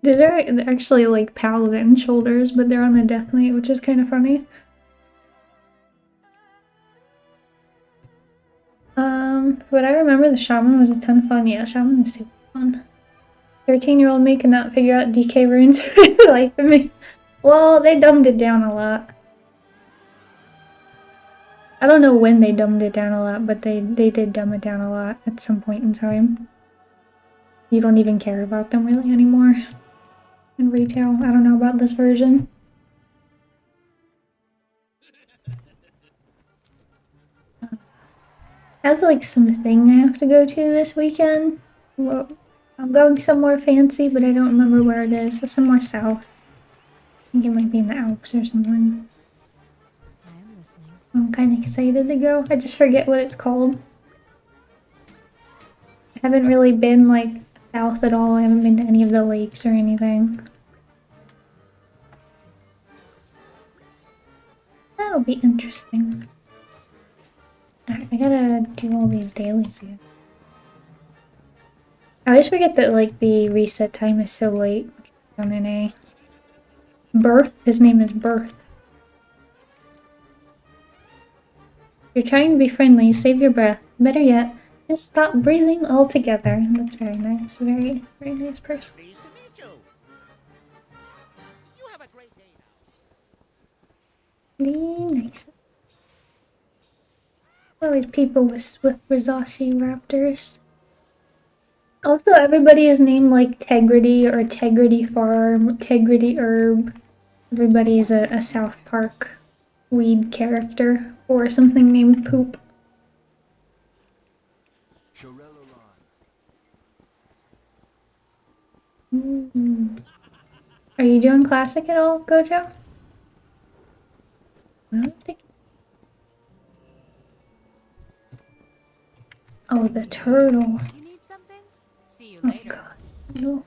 They're actually like paladin shoulders, but they're on the Death Knight, which is kind of funny. But I remember the Shaman was a ton of fun. Yeah, Shaman is super fun. 13-year-old me cannot figure out DK runes for the life of me. Well, they dumbed it down a lot. I don't know when they dumbed it down a lot, but they did dumb it down a lot at some point in time. You don't even care about them really anymore. In retail, I don't know about this version. I have like something I have to go to this weekend. Well, I'm going somewhere fancy, but I don't remember where it is. It's somewhere south. I think it might be in the Alps or something. I am listening. I'm kind of excited to go. I just forget what it's called. I haven't really been like south at all. I haven't been to any of the lakes or anything. That'll be interesting. Alright, I gotta do all these dailies again. I always forget that like the reset time is so late on NA. Birth? His name is Birth. You're trying to be friendly, save your breath. Better yet, just stop breathing altogether. That's very nice. Very, very nice person. Pleased to meet you. You have a great day now. Very nice. All these people with swift Rizashi raptors. Also, everybody is named like Tegrity or Tegrity Farm, Tegrity Herb. Everybody's a South Park weed character or something named Poop. Are you doing Classic at all, Gojo? I don't think. Oh, the turtle. You need something? See you Oh later. god. No.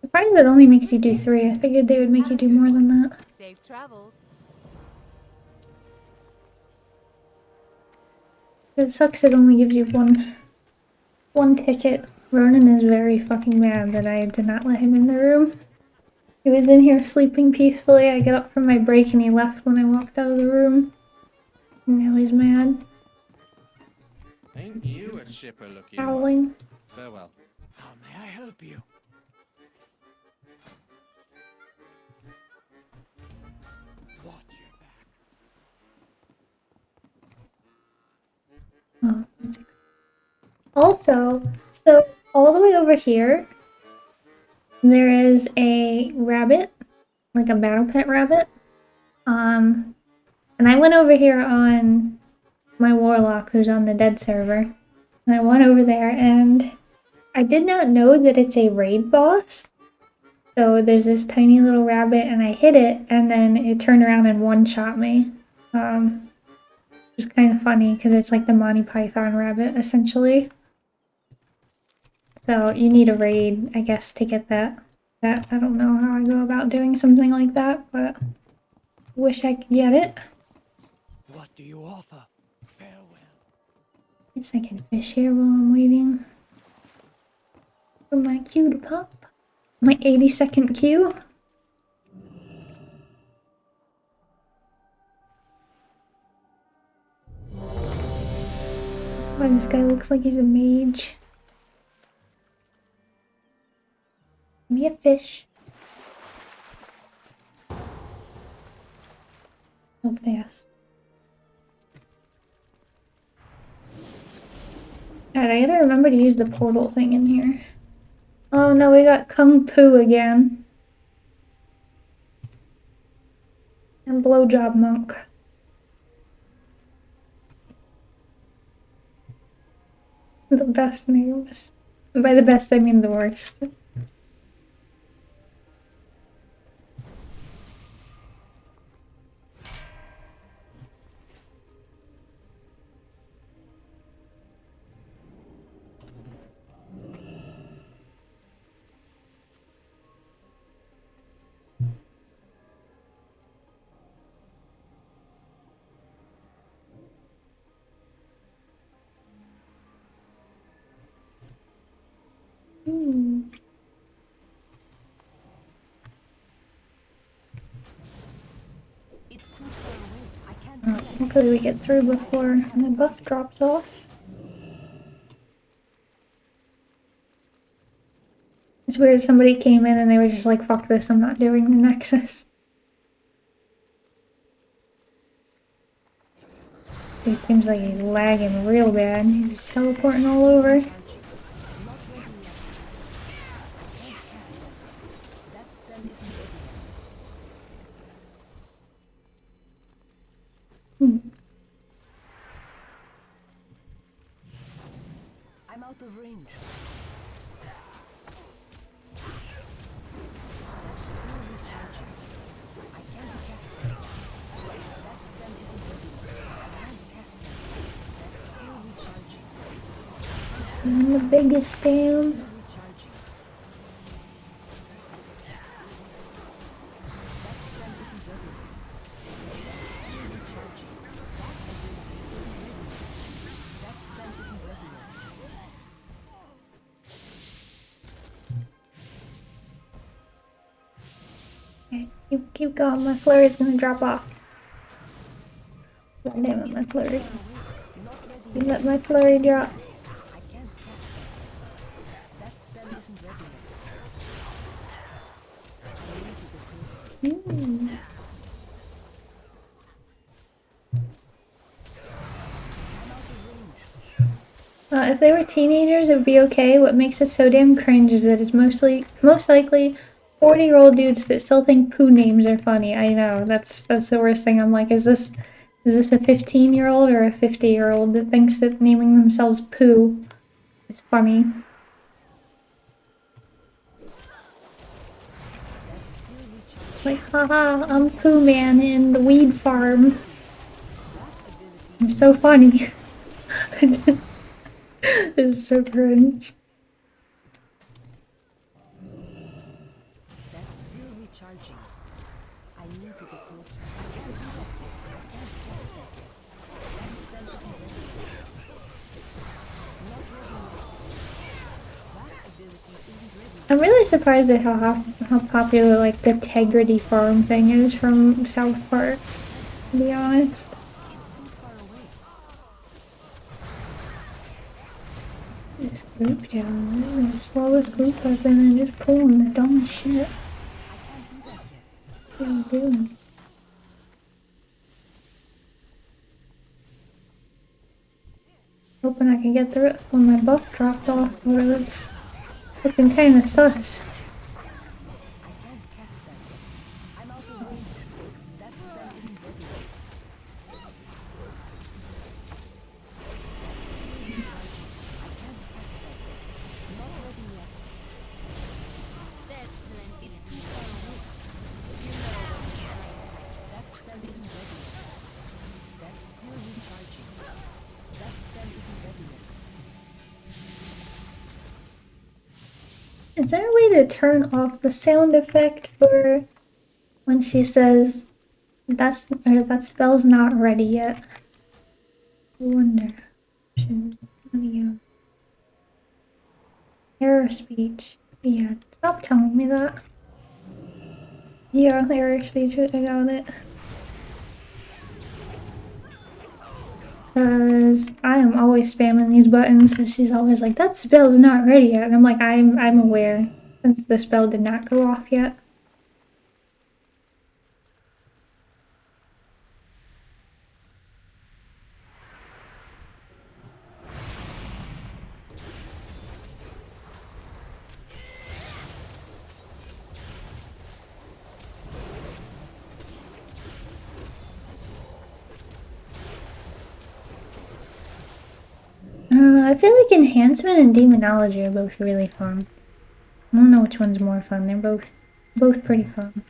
Surprised it only makes you do 3. I figured they would make you do more than that. Safe travels. It sucks it only gives you one ticket. Ronan is very fucking mad that I did not let him in the room. He was in here sleeping peacefully. I got up from my break and he left when I walked out of the room. And now he's mad. Ain't you a shipper looking? Howling. Farewell. How may I help you? Watch your back. Oh, also, so all the way over here, there is a rabbit, like a battle pet rabbit. And I went over here on my warlock who's on the dead server. And I went over there and I did not know that it's a raid boss. So there's this tiny little rabbit and I hit it and then it turned around and one-shot me. It was kind of funny because it's like the Monty Python rabbit essentially. So you need a raid, I guess, to get that. I don't know how I go about doing something like that, but I wish I could get it. What do you offer? Farewell. Guess I can fish here while I'm waiting for my queue to pop. My 80-second queue. Oh, this guy looks like he's a mage. Give me a fish. So fast. Alright, I gotta remember to use the portal thing in here. Oh no, we got Kung Fu again. And Blowjob Monk. The best names. By the best, I mean the worst. It's too far away. I can't Hopefully we get through before my buff drops off. It's weird, somebody came in and they were just like, fuck this, I'm not doing the Nexus. It seems like he's lagging real bad. He's just teleporting all over. That spell isn't ready. I'm out of range. That's still recharging. I can't cast it. That spell isn't ready. I can't cast it. That's still recharging. I'm the biggest damn. Recharging. That spell isn't ready. That's still recharging. That spell isn't ready yet. Okay, keep going. My flurry's gonna drop off. God damn it, my flurry. You let my flurry drop. I can't cast it. That spell isn't ready yet. I need to go closer. I'm out of range. If they were teenagers, it would be okay. What makes it so damn cringe is that it's most likely 40-year-old dudes that still think poo names are funny. I know, that's the worst thing. I'm like, is this a 15-year-old or a 50-year-old that thinks that naming themselves poo is funny? Like, haha, I'm Pooh Man in the weed farm. I'm so funny. This is so cringe. That's still recharging. I need to get closer. I can't do that yet. I can't cast that yet. That spell isn't ready. Not ready yet. That ability isn't ready. I'm really surprised at how popular like the Tegrity farm thing is from South Park, to be honest. It's too far away. This group down there is the slowest group I've been in, just pulling the dumbest shit. I can't do that yet. What are you doing? Hoping I can get through it when my buff dropped off, but it's looking kinda sus. Is there a way to turn off the sound effect for when she says that spell's not ready yet? I wonder. Options, audio, error speech. Yeah, stop telling me that. Yeah, error speech, I got it. Cause I am always spamming these buttons, so she's always like, "That spell's not ready yet." And I'm like, I'm aware, since the spell did not go off yet. I feel like Enhancement and Demonology are both really fun. I don't know which one's more fun. They're both pretty fun.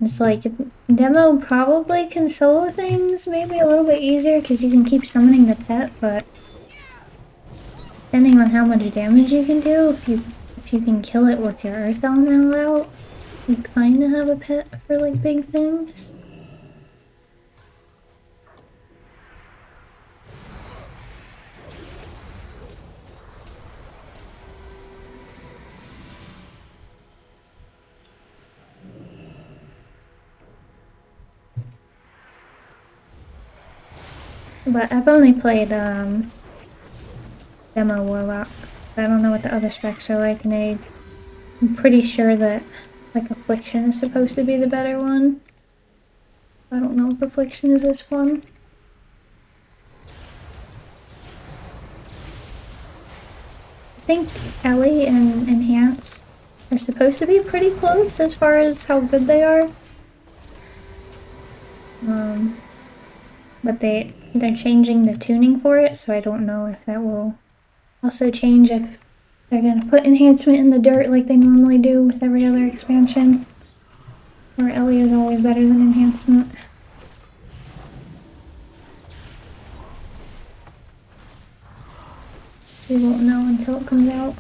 It's like, demo probably can solo things maybe a little bit easier because you can keep summoning the pet, but depending on how much damage you can do, if you can kill it with your Earth Elemental out, you kinda have a pet for like big things. But I've only played Demo Warlock. I don't know what the other specs are like, and I'm pretty sure that like Affliction is supposed to be the better one. I don't know if Affliction is this one. I think Ellie and Enhance are supposed to be pretty close as far as how good they are. But they're changing the tuning for it, so I don't know if that will also change if they're gonna put Enhancement in the dirt like they normally do with every other expansion. Or Ellie is always better than Enhancement. So we won't know until it comes out.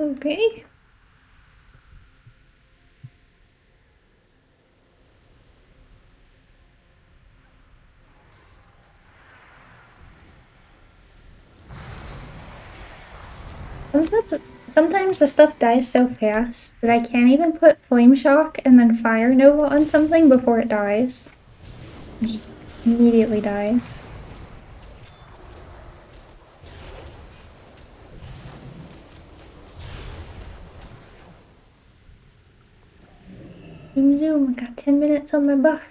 Okay. Sometimes the stuff dies so fast that I can't even put Flame Shock and then Fire Nova on something before it dies. It just immediately dies. Zoom zoom, I got 10 minutes on my buff.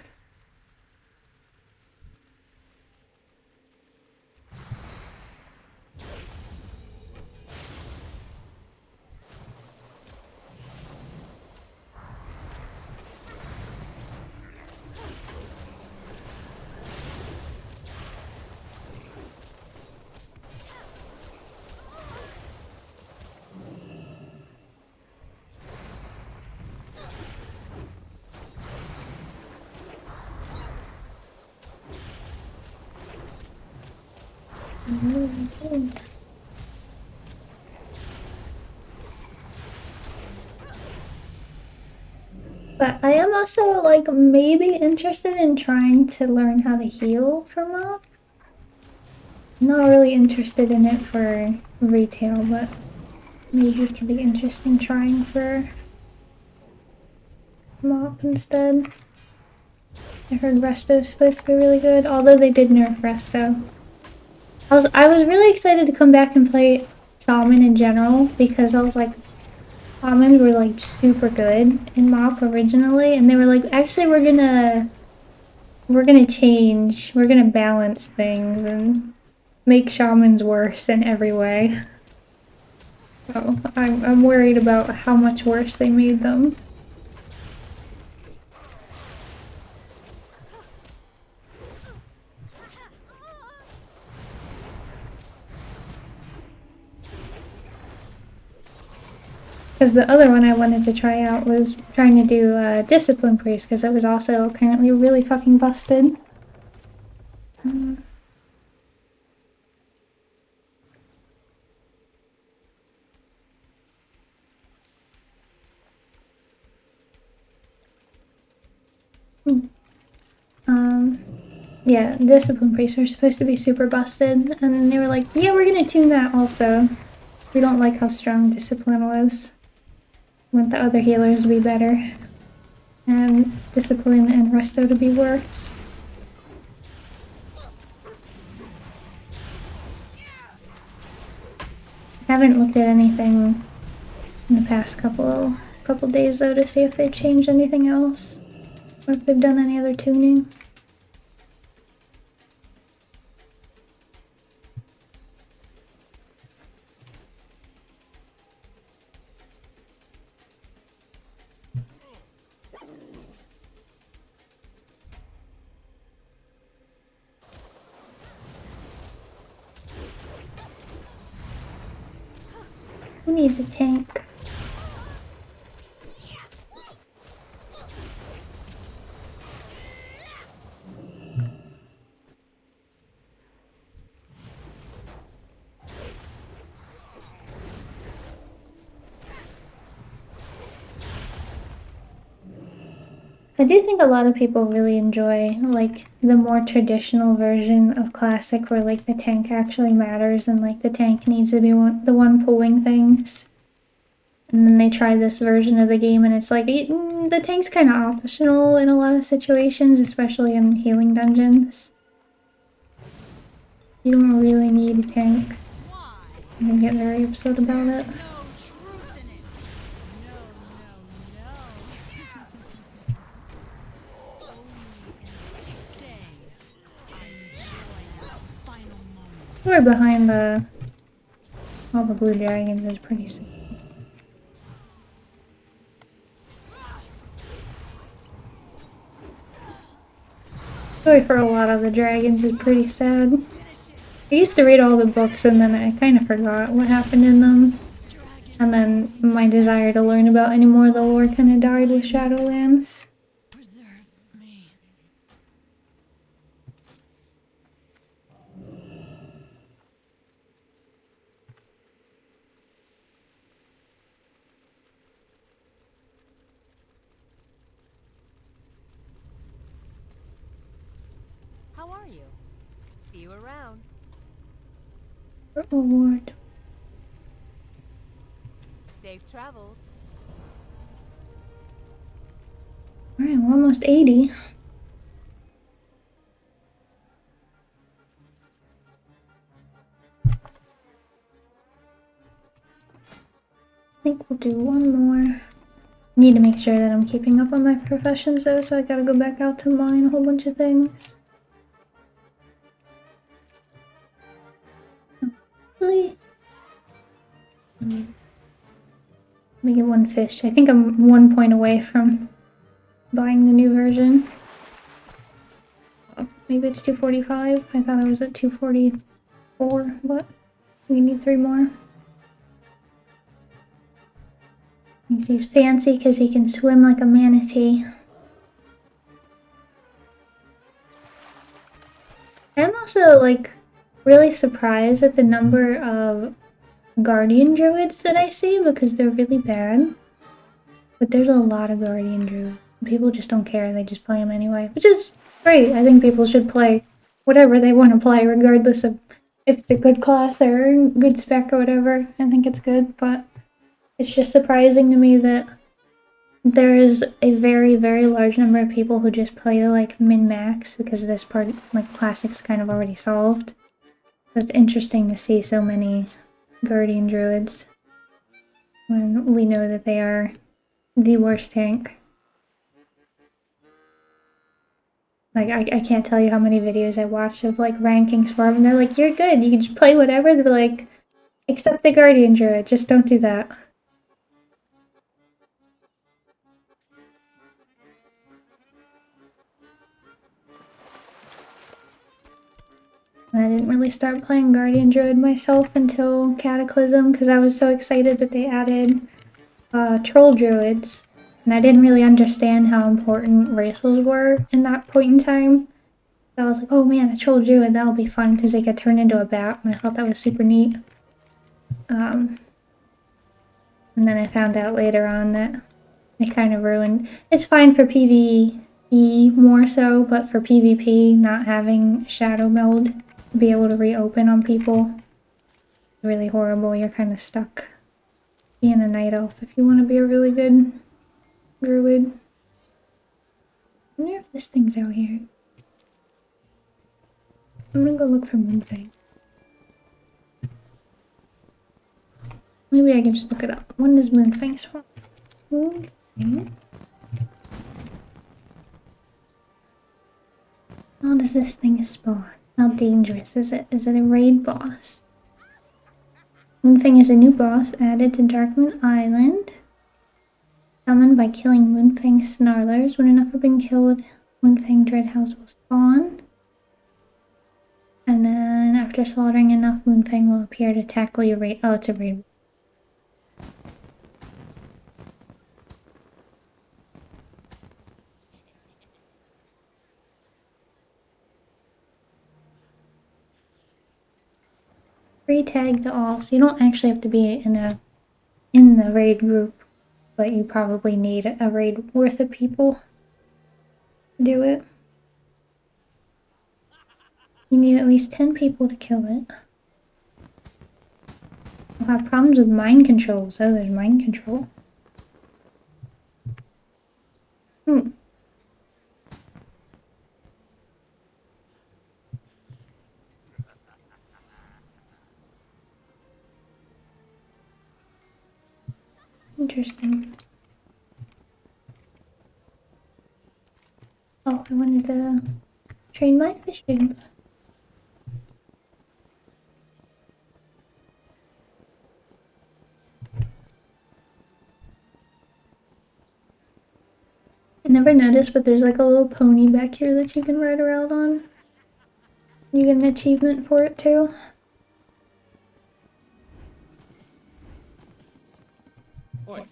But I am also like maybe interested in trying to learn how to heal for MoP. I'm not really interested in it for retail, but maybe it could be interesting trying for MoP instead. I heard Resto's supposed to be really good, although they did nerf Resto. I was really excited to come back and play Shaman in general because I was like, Shamans were like super good in MoP originally, and they were like, actually we're gonna change, we're gonna balance things and make Shamans worse in every way. So I'm worried about how much worse they made them. Because the other one I wanted to try out was trying to do Discipline Priest, because it was also apparently really fucking busted. Yeah, Discipline Priests are supposed to be super busted, and they were like, yeah, we're gonna tune that also. We don't like how strong Discipline was. We want the other healers to be better. And Discipline and Resto to be worse. I haven't looked at anything in the past couple days though to see if they've changed anything else. Or if they've done any other tuning. Who needs a tank? I do think a lot of people really enjoy like the more traditional version of Classic where like the tank actually matters and like the tank needs to be the one pulling things. And then they try this version of the game and it's like the tank's kind of optional in a lot of situations, especially in healing dungeons. You don't really need a tank. And they get very upset about it. We're behind all the blue dragons is pretty sick. Story for a lot of the dragons is pretty sad. I used to read all the books and then I kind of forgot what happened in them. And then my desire to learn about any more of the lore kind of died with Shadowlands. How are you? See you around. Reward. Safe travels. Alright, we're almost 80. I think we'll do one more. Need to make sure that I'm keeping up on my professions though, so I gotta go back out to mine a whole bunch of things. Really? Let me get one fish. I think I'm 1 point away from buying the new version. Oh, maybe it's 245. I thought I was at 244, but we need 3 more. He's fancy because he can swim like a manatee. I'm also like really surprised at the number of guardian druids that I see because they're really bad. But there's a lot of guardian druids. People just don't care, they just play them anyway, which is great. I think people should play whatever they want to play regardless of if it's a good class or good spec or whatever. I think it's good, but it's just surprising to me that there is a very, very large number of people who just play to like min-max because this part, like Classic's kind of already solved. It's interesting to see so many Guardian Druids when we know that they are the worst tank. Like, I can't tell you how many videos I watched of, like, rankings for them, and they're like, you're good, you can just play whatever. They're like, except the Guardian Druid, just don't do that. And I didn't really start playing Guardian Druid myself until Cataclysm, because I was so excited that they added Troll Druids. And I didn't really understand how important racials were in that point in time. So I was like, oh man, a Troll Druid, that'll be fun, because they could turn into a bat, and I thought that was super neat. And then I found out later on that it kind of ruined. It's fine for PvE more so, but for PvP, not having Shadow Meld be able to reopen on people, really horrible. You're kind of stuck being a Night Elf if you want to be a really good Druid. I wonder if this thing's out here. I'm gonna go look for Moonfang. Maybe I can just look it up. When does Moonfang spawn? Moonfang? How does this thing spawn? How dangerous is it? Is it a raid boss? Moonfang is a new boss added to Darkmoon Island. Summoned by killing Moonfang Snarlers. When enough have been killed, Moonfang Dreadhouse will spawn. And then after slaughtering enough, Moonfang will appear to tackle your raid. Oh, it's a raid. Free tag to all, so you don't actually have to be in the raid group, but you probably need a raid worth of people to do it. You need at least 10 people to kill it. You'll have problems with mind control, so there's mind control. Interesting. Oh, I wanted to train my fishing. I never noticed, but there's like a little pony back here that you can ride around on. You get an achievement for it too. Oi.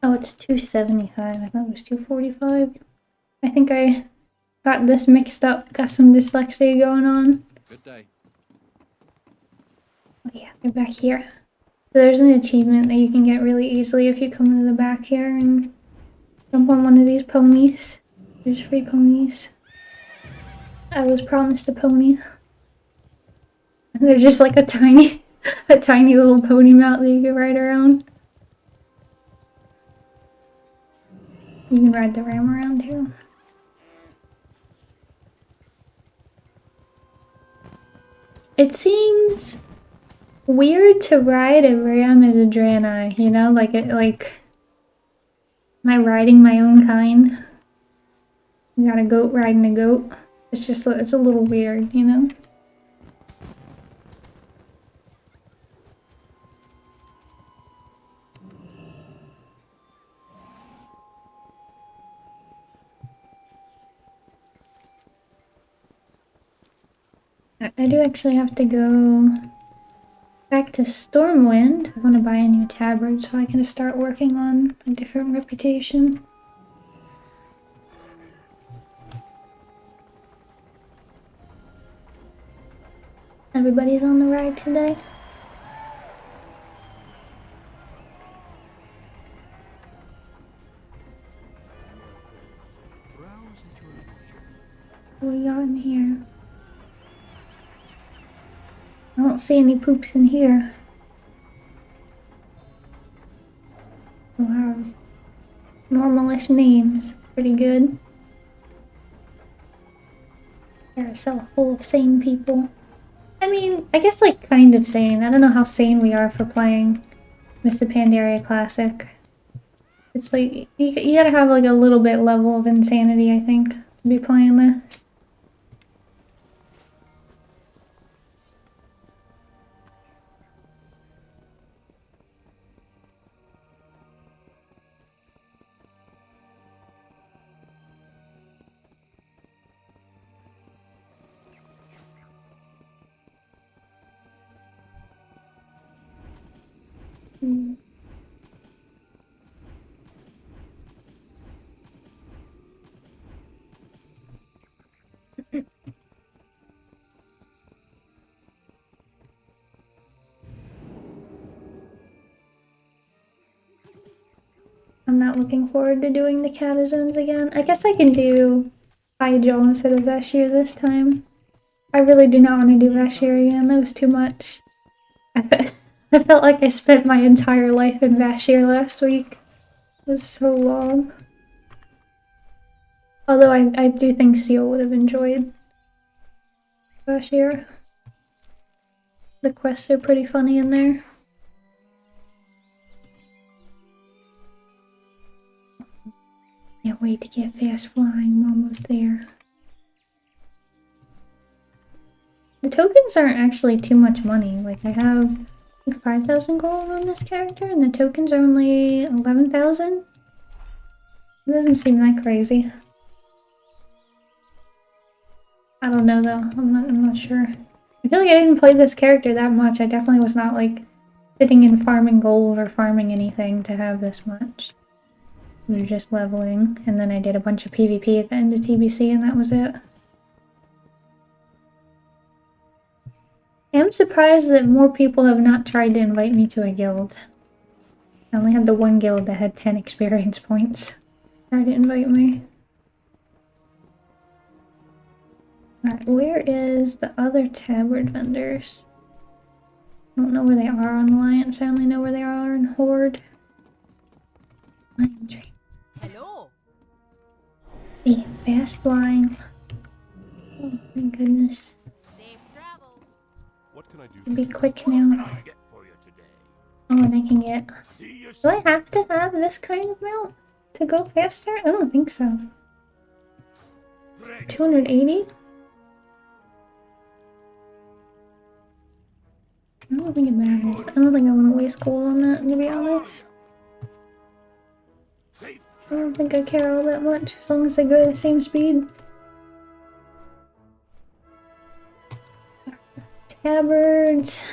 Oh, it's 275. I thought it was 245. I think I got this mixed up. Got some dyslexia going on. Good day. Oh yeah, they're back here. So there's an achievement that you can get really easily if you come into the back here and jump on one of these ponies. There's free ponies. I was promised a pony. And they're just like a tiny little pony mount that you can ride around. You can ride the ram around too. It seems weird to ride a ram as a Draenei, you know? Like, am I riding my own kind? You got a goat riding a goat. It's a little weird, you know? I do actually have to go back to Stormwind. I want to buy a new tabard so I can start working on a different reputation. Everybody's on the ride today. What we got in here? I don't see any poops in here. We'll have normalish names. Pretty good. Carousel full of sane people. I mean, I guess like kind of sane. I don't know how sane we are for playing Mists of Pandaria Classic. It's like, you gotta have like a little bit level of insanity, I think, to be playing this. Mm. I'm not looking forward to doing the catazones again. I guess I can do Hyjal instead of Vashir this time. I really do not want to do Vashir again. That was too much. I felt like I spent my entire life in Vashir last week. It was so long. Although I do think Seal would have enjoyed Vashir. The quests are pretty funny in there. Can't wait to get fast flying. I'm almost there. The tokens aren't actually too much money. Like, I have like 5,000 gold on this character, and the tokens are only 11,000. It doesn't seem that crazy. I don't know though. I'm not sure. I feel like I didn't play this character that much. I definitely was not like sitting and farming gold or farming anything to have this much. We were just leveling, and then I did a bunch of PvP at the end of TBC, and that was it. I'm surprised that more people have not tried to invite me to a guild. I only had the one guild that had 10 experience points. Try to invite me. Alright, where is the other tabard vendors? I don't know where they are on Alliance, I only know where they are in Horde. Lion Tree. Hello. Be fast flying. Oh my goodness. Safe travels. What can I do? Be quick now. Get for you today. Oh, and I can get... See you Do I have to have this kind of mount to go faster? I don't think so. 280? I don't think it matters. I don't think I want to waste gold on that, to be honest. I don't think I care all that much, as long as they go the same speed. Tabards.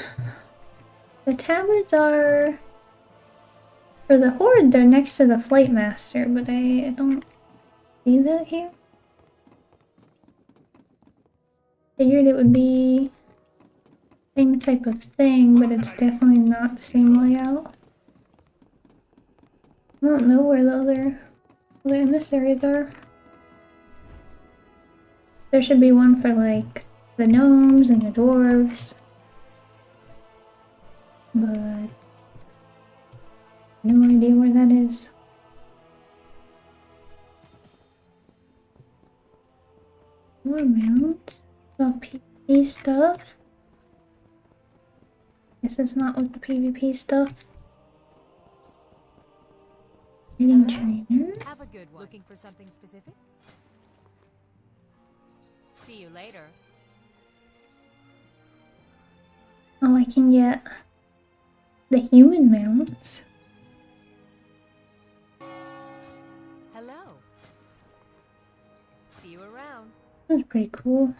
The tabards are... For the Horde, they're next to the Flight Master, but I don't see that here. Figured it would be same type of thing, but it's definitely not the same layout. I don't know where the other emissaries are. There should be one for like the gnomes and the dwarves, but no idea where that is. More mounts, PvP stuff. Guess it's not with the PvP stuff. Training trainer. Have a good one. Looking for something specific? See you later. Oh, I can get the human mounts. Hello. See you around. That's pretty cool.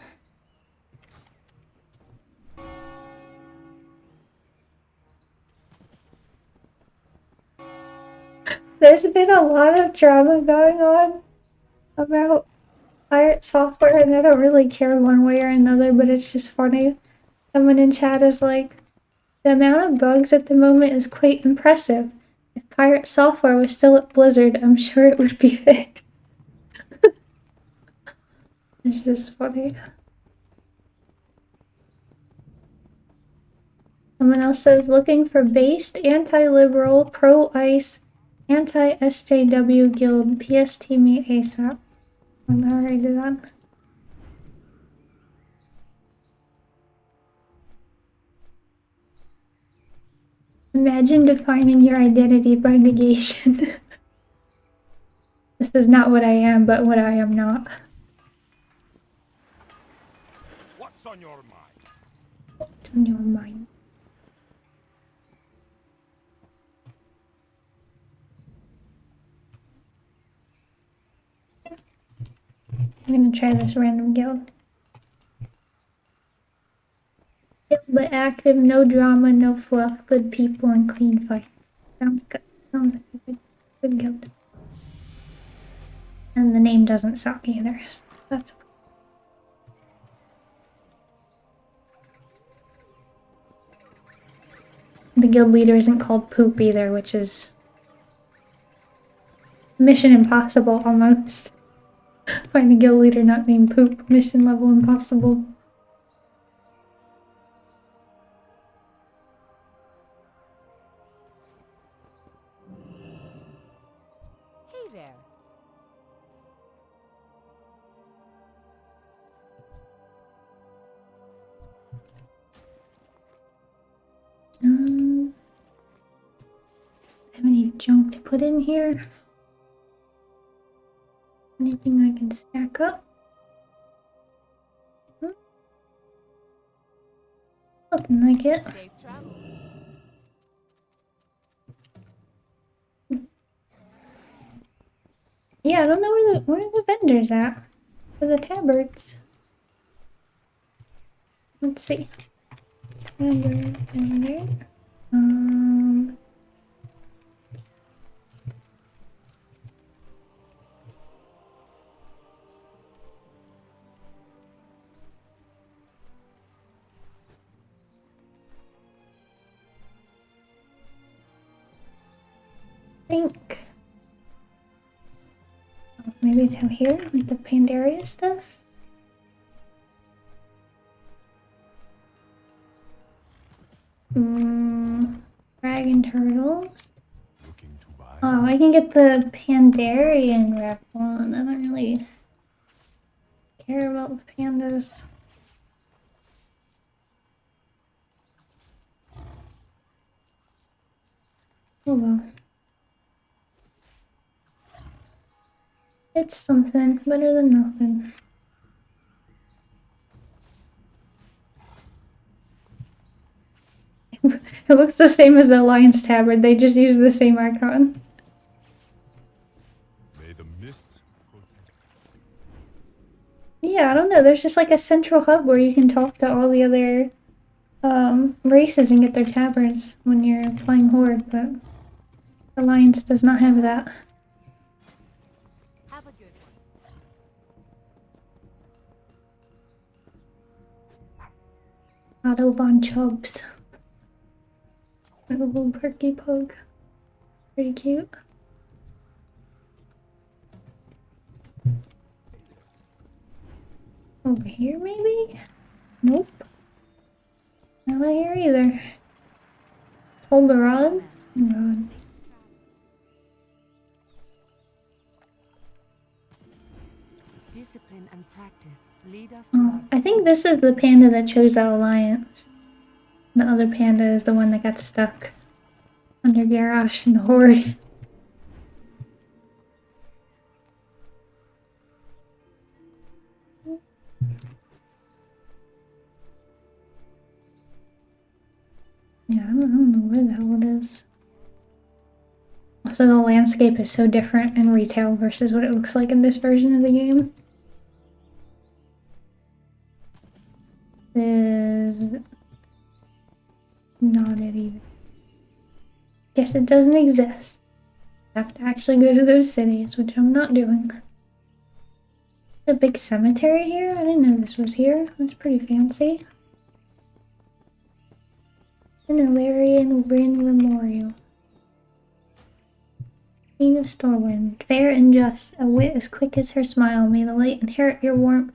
There's been a lot of drama going on about pirate software, and I don't really care one way or another, but it's just funny. Someone in chat is like, the amount of bugs at the moment is quite impressive. If pirate software was still at Blizzard, I'm sure it would be fixed. It's just funny. Someone else says, looking for based, anti-liberal, pro-ICE, anti-SJW guild, PST me ASAP. I already did that. Imagine defining your identity by negation. This is not what I am, but what I am not. What's on your mind? What's on your mind? I'm gonna try this random guild. But active, no drama, no fluff, good people, and clean fight. Sounds good. Sounds like a good guild. And the name doesn't suck either. So that's the guild leader isn't called Poop either, which is Mission Impossible almost. Find a guild leader not named Poop. Mission level impossible. Hey there. Have any junk to put in here? Anything I can stack up? Nothing like it. Safe travels. Yeah, I don't know where the vendors at for the tabards. Let's see. Tabard vendor. Think. Oh, maybe it's out here with the Pandaria stuff. Dragon turtles. Oh, I can get the Pandarian rep one. I don't really care about the pandas. Oh well. It's something better than nothing. It looks the same as the Alliance tabard, they just use the same icon. May the mists protect. Yeah, I don't know, there's just like a central hub where you can talk to all the other races and get their tabards when you're playing Horde, but Alliance does not have that. Have a good one. Autobahn Chubs. A little perky pug. Pretty cute. Over here, maybe? Nope. Not here either. Tolbarad? Oh god. Discipline and practice lead us to Oh, I think this is the panda that chose that alliance. The other panda is the one that got stuck under Garrosh and the Horde. Yeah, I don't know where the hell it is. Also, the landscape is so different in retail versus what it looks like in this version of the game. Is not it either. Guess it doesn't exist. I have to actually go to those cities, which I'm not doing. A big cemetery here? I didn't know this was here. That's pretty fancy. An Illyrian Bryn Memorial. Queen of Stormwind, fair and just, a wit as quick as her smile. May the light inherit your warmth,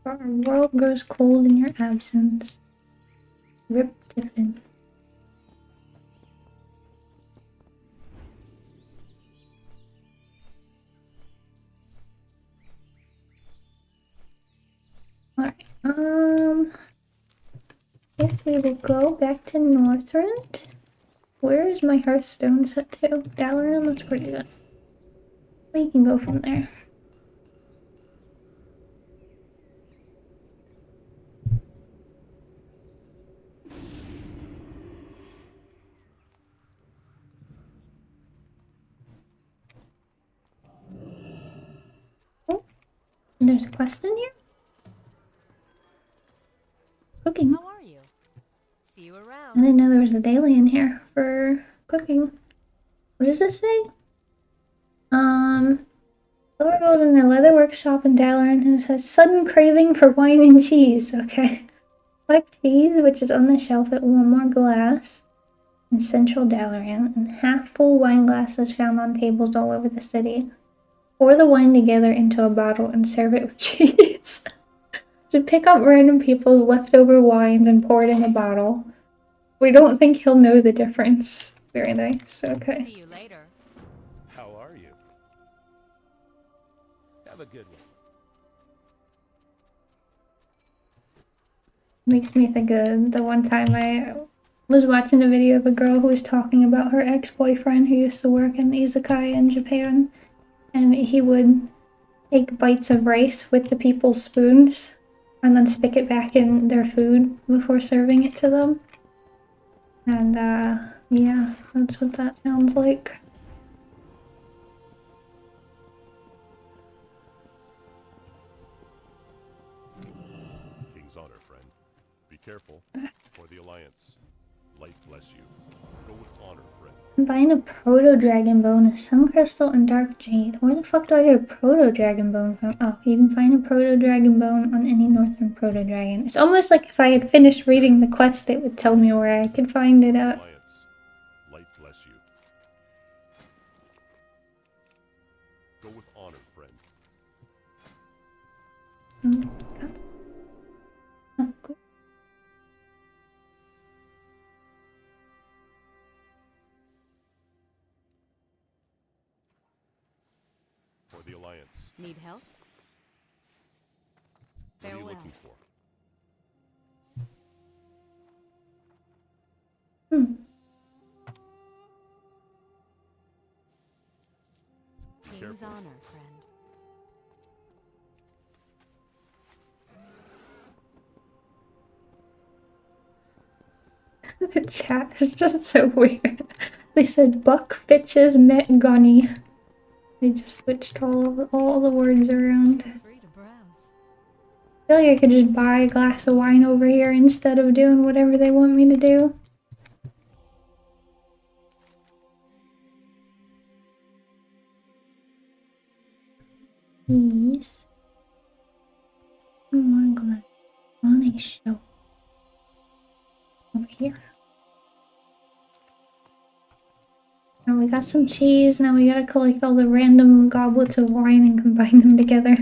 for our world grows cold in your absence. Rip Tiffin. Alright, guess we will go back to Northrend. Where is my Hearthstone set to? Dalaran? That's pretty good. We can go from there. Oh, and there's a quest in here? Cooking. How are you? See you I around. didn't know there was a daily in here for cooking. What does this say? Silver Gold in the leather workshop in Dalaran, and it says sudden craving for wine and cheese. Okay. Collect cheese, which is on the shelf at one more glass in central Dalaran, and half-full wine glasses found on tables all over the city. Pour the wine together into a bottle and serve it with cheese. To pick up random people's leftover wines and pour it in a bottle. We don't think he'll know the difference. Very nice. Okay. See you later. How are you? Have a good one. Makes me think of the one time I was watching a video of a girl who was talking about her ex-boyfriend who used to work in izakaya in Japan, and he would take bites of rice with the people's spoons and then stick it back in their food before serving it to them. And yeah, that's what that sounds like. King's honor, friend. Be careful. For the Alliance. Light bless you. Go with honor, friend. Combine a proto-dragon bone, a sun crystal, and dark jade. Where the fuck do I get a proto-dragon bone from? Oh, you can find a proto-dragon bone on any northern proto-dragon. It's almost like if I had finished reading the quest, it would tell me where I could find it at. Alliance. Light bless you. Go with honor, friend. Oh, cool. For the Alliance. Need help? What are you Farewell. looking for? King's careful. honor, friend. The chat is just so weird. They said Buck bitches met Gunny. They just switched all the words around. Free to browse. I feel like I could just buy a glass of wine over here instead of doing whatever they want me to do. Please. More glass on a shelf. Over here. Now we got some cheese, now we gotta collect all the random goblets of wine and combine them together.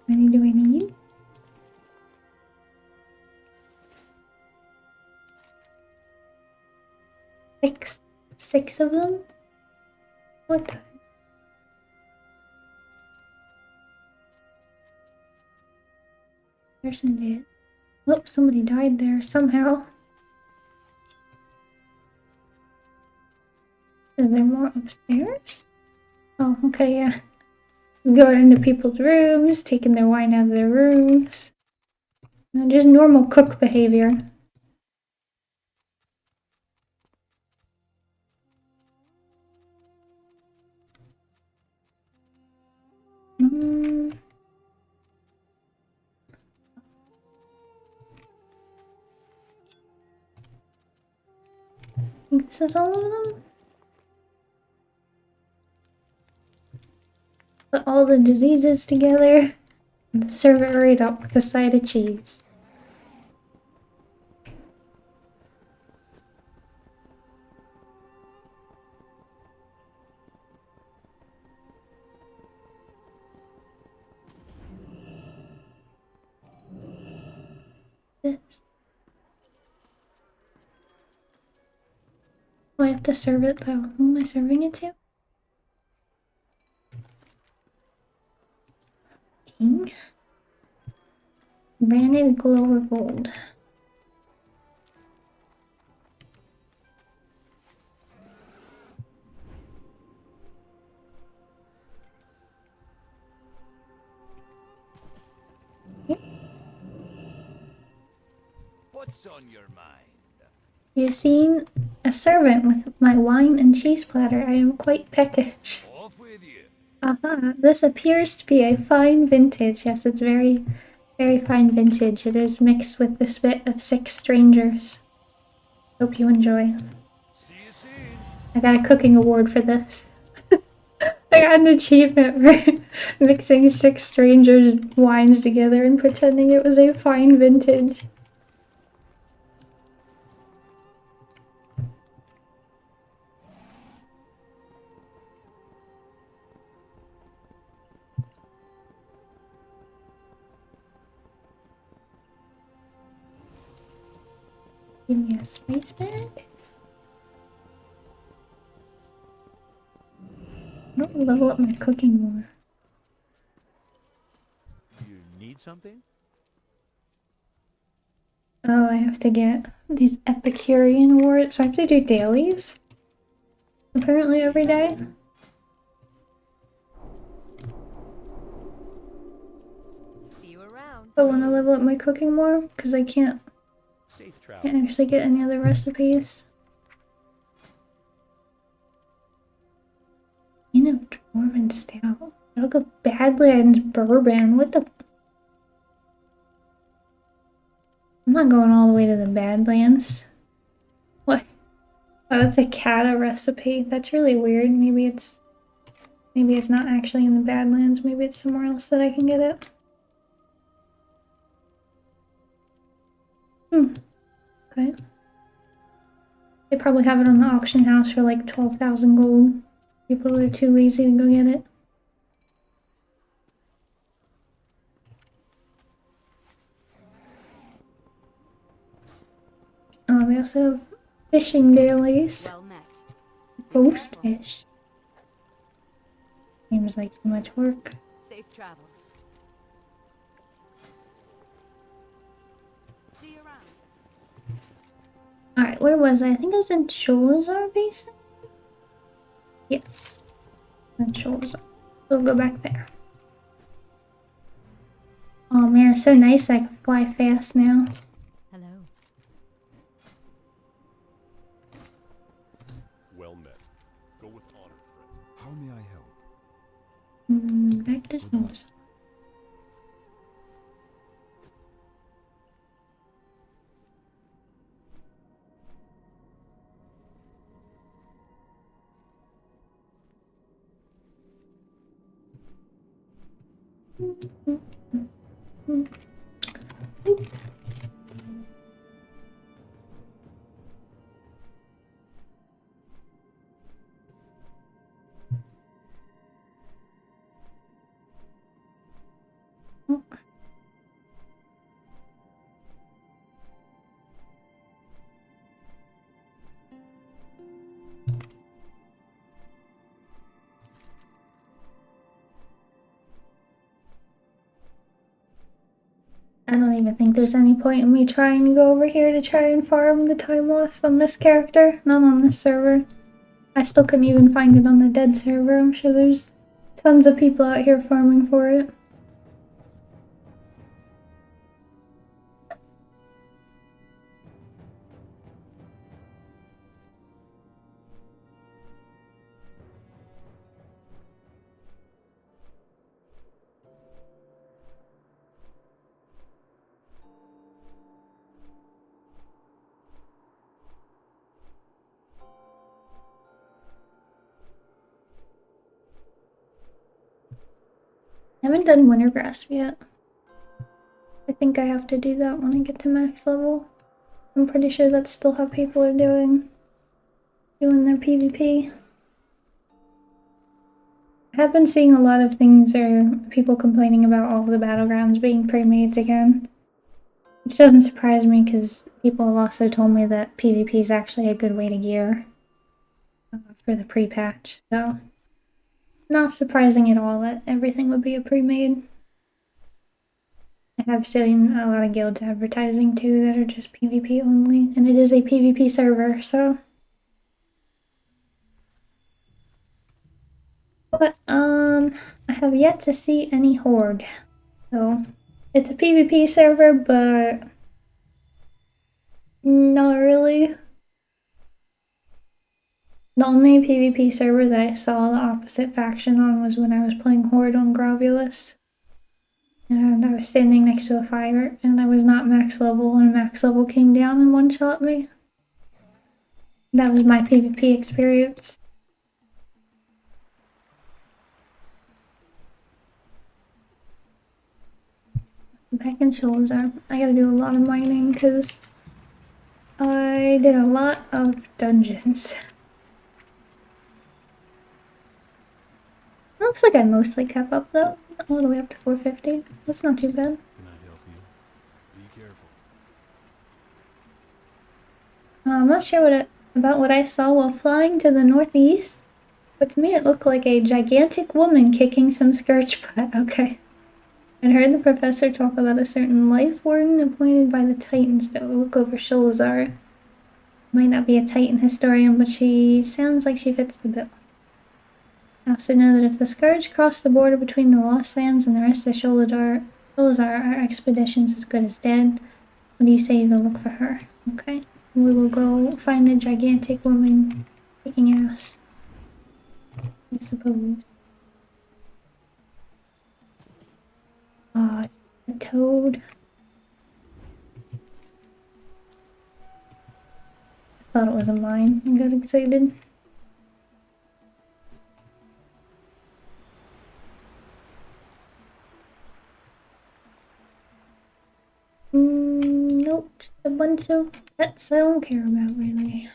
How many do we need? 6. 6 of them? What the? Person did. Oh, somebody died there somehow. Is there more upstairs? Oh, okay, yeah. Just going into people's rooms, taking their wine out of their rooms. No, just normal cook behavior. I think this is all of them. Put all the diseases together and serve it right up with a side of cheese. This. Oh, I have to serve it by who am I serving it to? King? Granite, glow, or gold. What's on your mind? You've seen a servant with my wine and cheese platter. I am quite peckish. Off with you. Aha, this appears to be a fine vintage. Yes, it's very, very fine vintage. It is mixed with the spit of 6 strangers. Hope you enjoy. See you soon. I got a cooking award for this. I got an achievement for mixing 6 strangers' wines together and pretending it was a fine vintage. Give me a space bag. I don't level up my cooking more. You need something? Oh, I have to get these Epicurean awards, so I have to do dailies. Apparently every day. See you around. I want to level up my cooking more because I can't Safe travel. actually get any other recipes. You know, Dwarven Stout. I'll go Badlands Bourbon. What the? I'm not going all the way to the Badlands. What? Oh, that's a Kata recipe. That's really weird. Maybe it's not actually in the Badlands. Maybe it's somewhere else that I can get it. Okay. They probably have it on the auction house for like 12,000 gold. People are too lazy to go get it. Oh, they also have fishing dailies. Well met. Ghost fish. Seems like too much work. Safe travels. See you around. Alright, where was I? I think I was in Cholazar Basin? Yes. In Cholazar. We'll go back there. Oh man, it's so nice I can fly fast now. Hello. Well met. Go with honor, friend. How may I help? Back to Cholazar. I don't even think there's any point in me trying to go over here to try and farm the time lost on this character, not on this server. I still couldn't even find it on the dead server. I'm sure there's tons of people out here farming for it. I haven't done winter grasp yet. I think I have to do that when I get to max level. I'm pretty sure that's still how people are doing their PvP. I have been seeing a lot of things or people complaining about all of the battlegrounds being pre-mades again. Which doesn't surprise me because people have also told me that PvP is actually a good way to gear for the pre-patch, so not surprising at all that everything would be a pre-made. I have seen a lot of guilds advertising too that are just PvP only, and it is a PvP server, so. But, I have yet to see any horde. So, it's a PvP server, but not really. The only PvP server that I saw the opposite faction on was when I was playing Horde on Grovulus. And I was standing next to a fire, and I was not max level, and max level came down and one-shot me. That was my PvP experience. Back in Charizard, I gotta do a lot of mining, because I did a lot of dungeons. Looks like I mostly kept up though, all the way up to 450. That's not too bad. Can I help you? Be careful. I'm not sure about what I saw while flying to the northeast, but to me it looked like a gigantic woman kicking some Scourge butt. Okay. I heard the professor talk about a certain life warden appointed by the Titans that will look over Sholazar. Might not be a Titan historian, but she sounds like she fits the bill. I also know that if the Scourge cross the border between the Lost Lands and the rest of Sholazar, our expedition's as good as dead. What do you say you go look for her? Okay. We will go find the gigantic woman kicking ass. I suppose. Ah, a toad. I thought it was a mine. I got excited. Nope, just a bunch of pets I don't care about, really.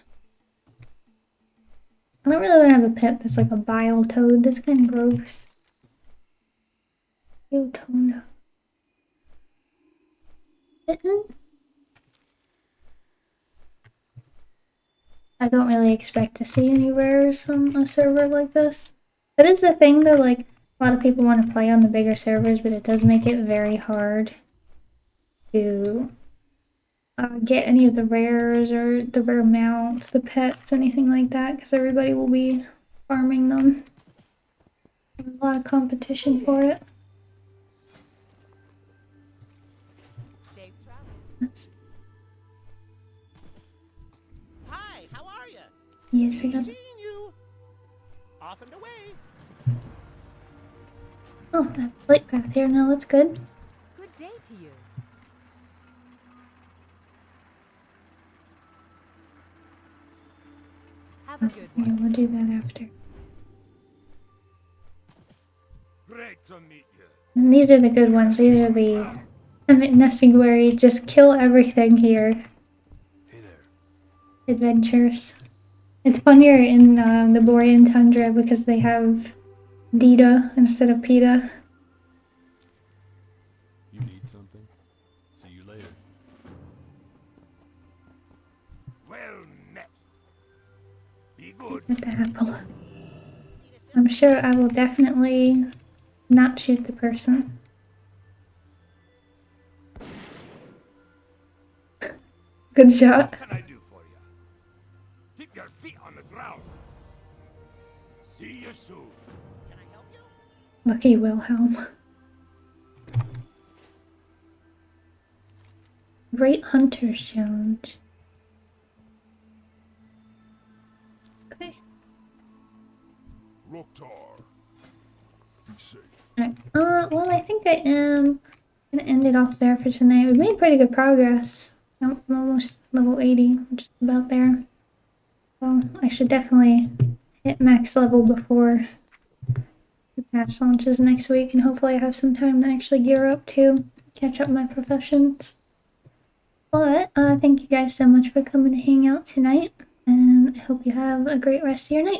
I don't really want to have a pet that's like a bile toad. That's kind of gross. Eutona. Kitten? I don't really expect to see any rares on a server like this. That is the thing though, like, a lot of people want to play on the bigger servers, but it does make it very hard to get any of the rares or the rare mounts, the pets, anything like that, because everybody will be farming them. There's a lot of competition for it. Safe travel. That's, Hi, how are you? yes, I got. Seeing you. Off and away. Oh, that flight path here now. That's good. Good day to you. Have a good Yeah, one. we'll do that after. Great to meet you. And these are the good ones. These are the nesting where you just kill everything here. Hey there. Adventures. It's funnier in the Borean Tundra because they have Dita instead of Peta. You need something? See you later. Well met. Be good. With the apple. I'm sure I will definitely not shoot the person. Good shot. What can I do for you? Keep your feet on the ground. See you soon. Can I help you? Lucky Wilhelm. Great Hunters Challenge. Okay. Loktar. Be safe. Alright. Well, I think I am gonna end it off there for tonight. We've made pretty good progress. I'm almost level 80, just about there. So I should definitely hit max level before the patch launches next week, and hopefully I have some time to actually gear up to catch up my professions. But thank you guys so much for coming to hang out tonight, and I hope you have a great rest of your night.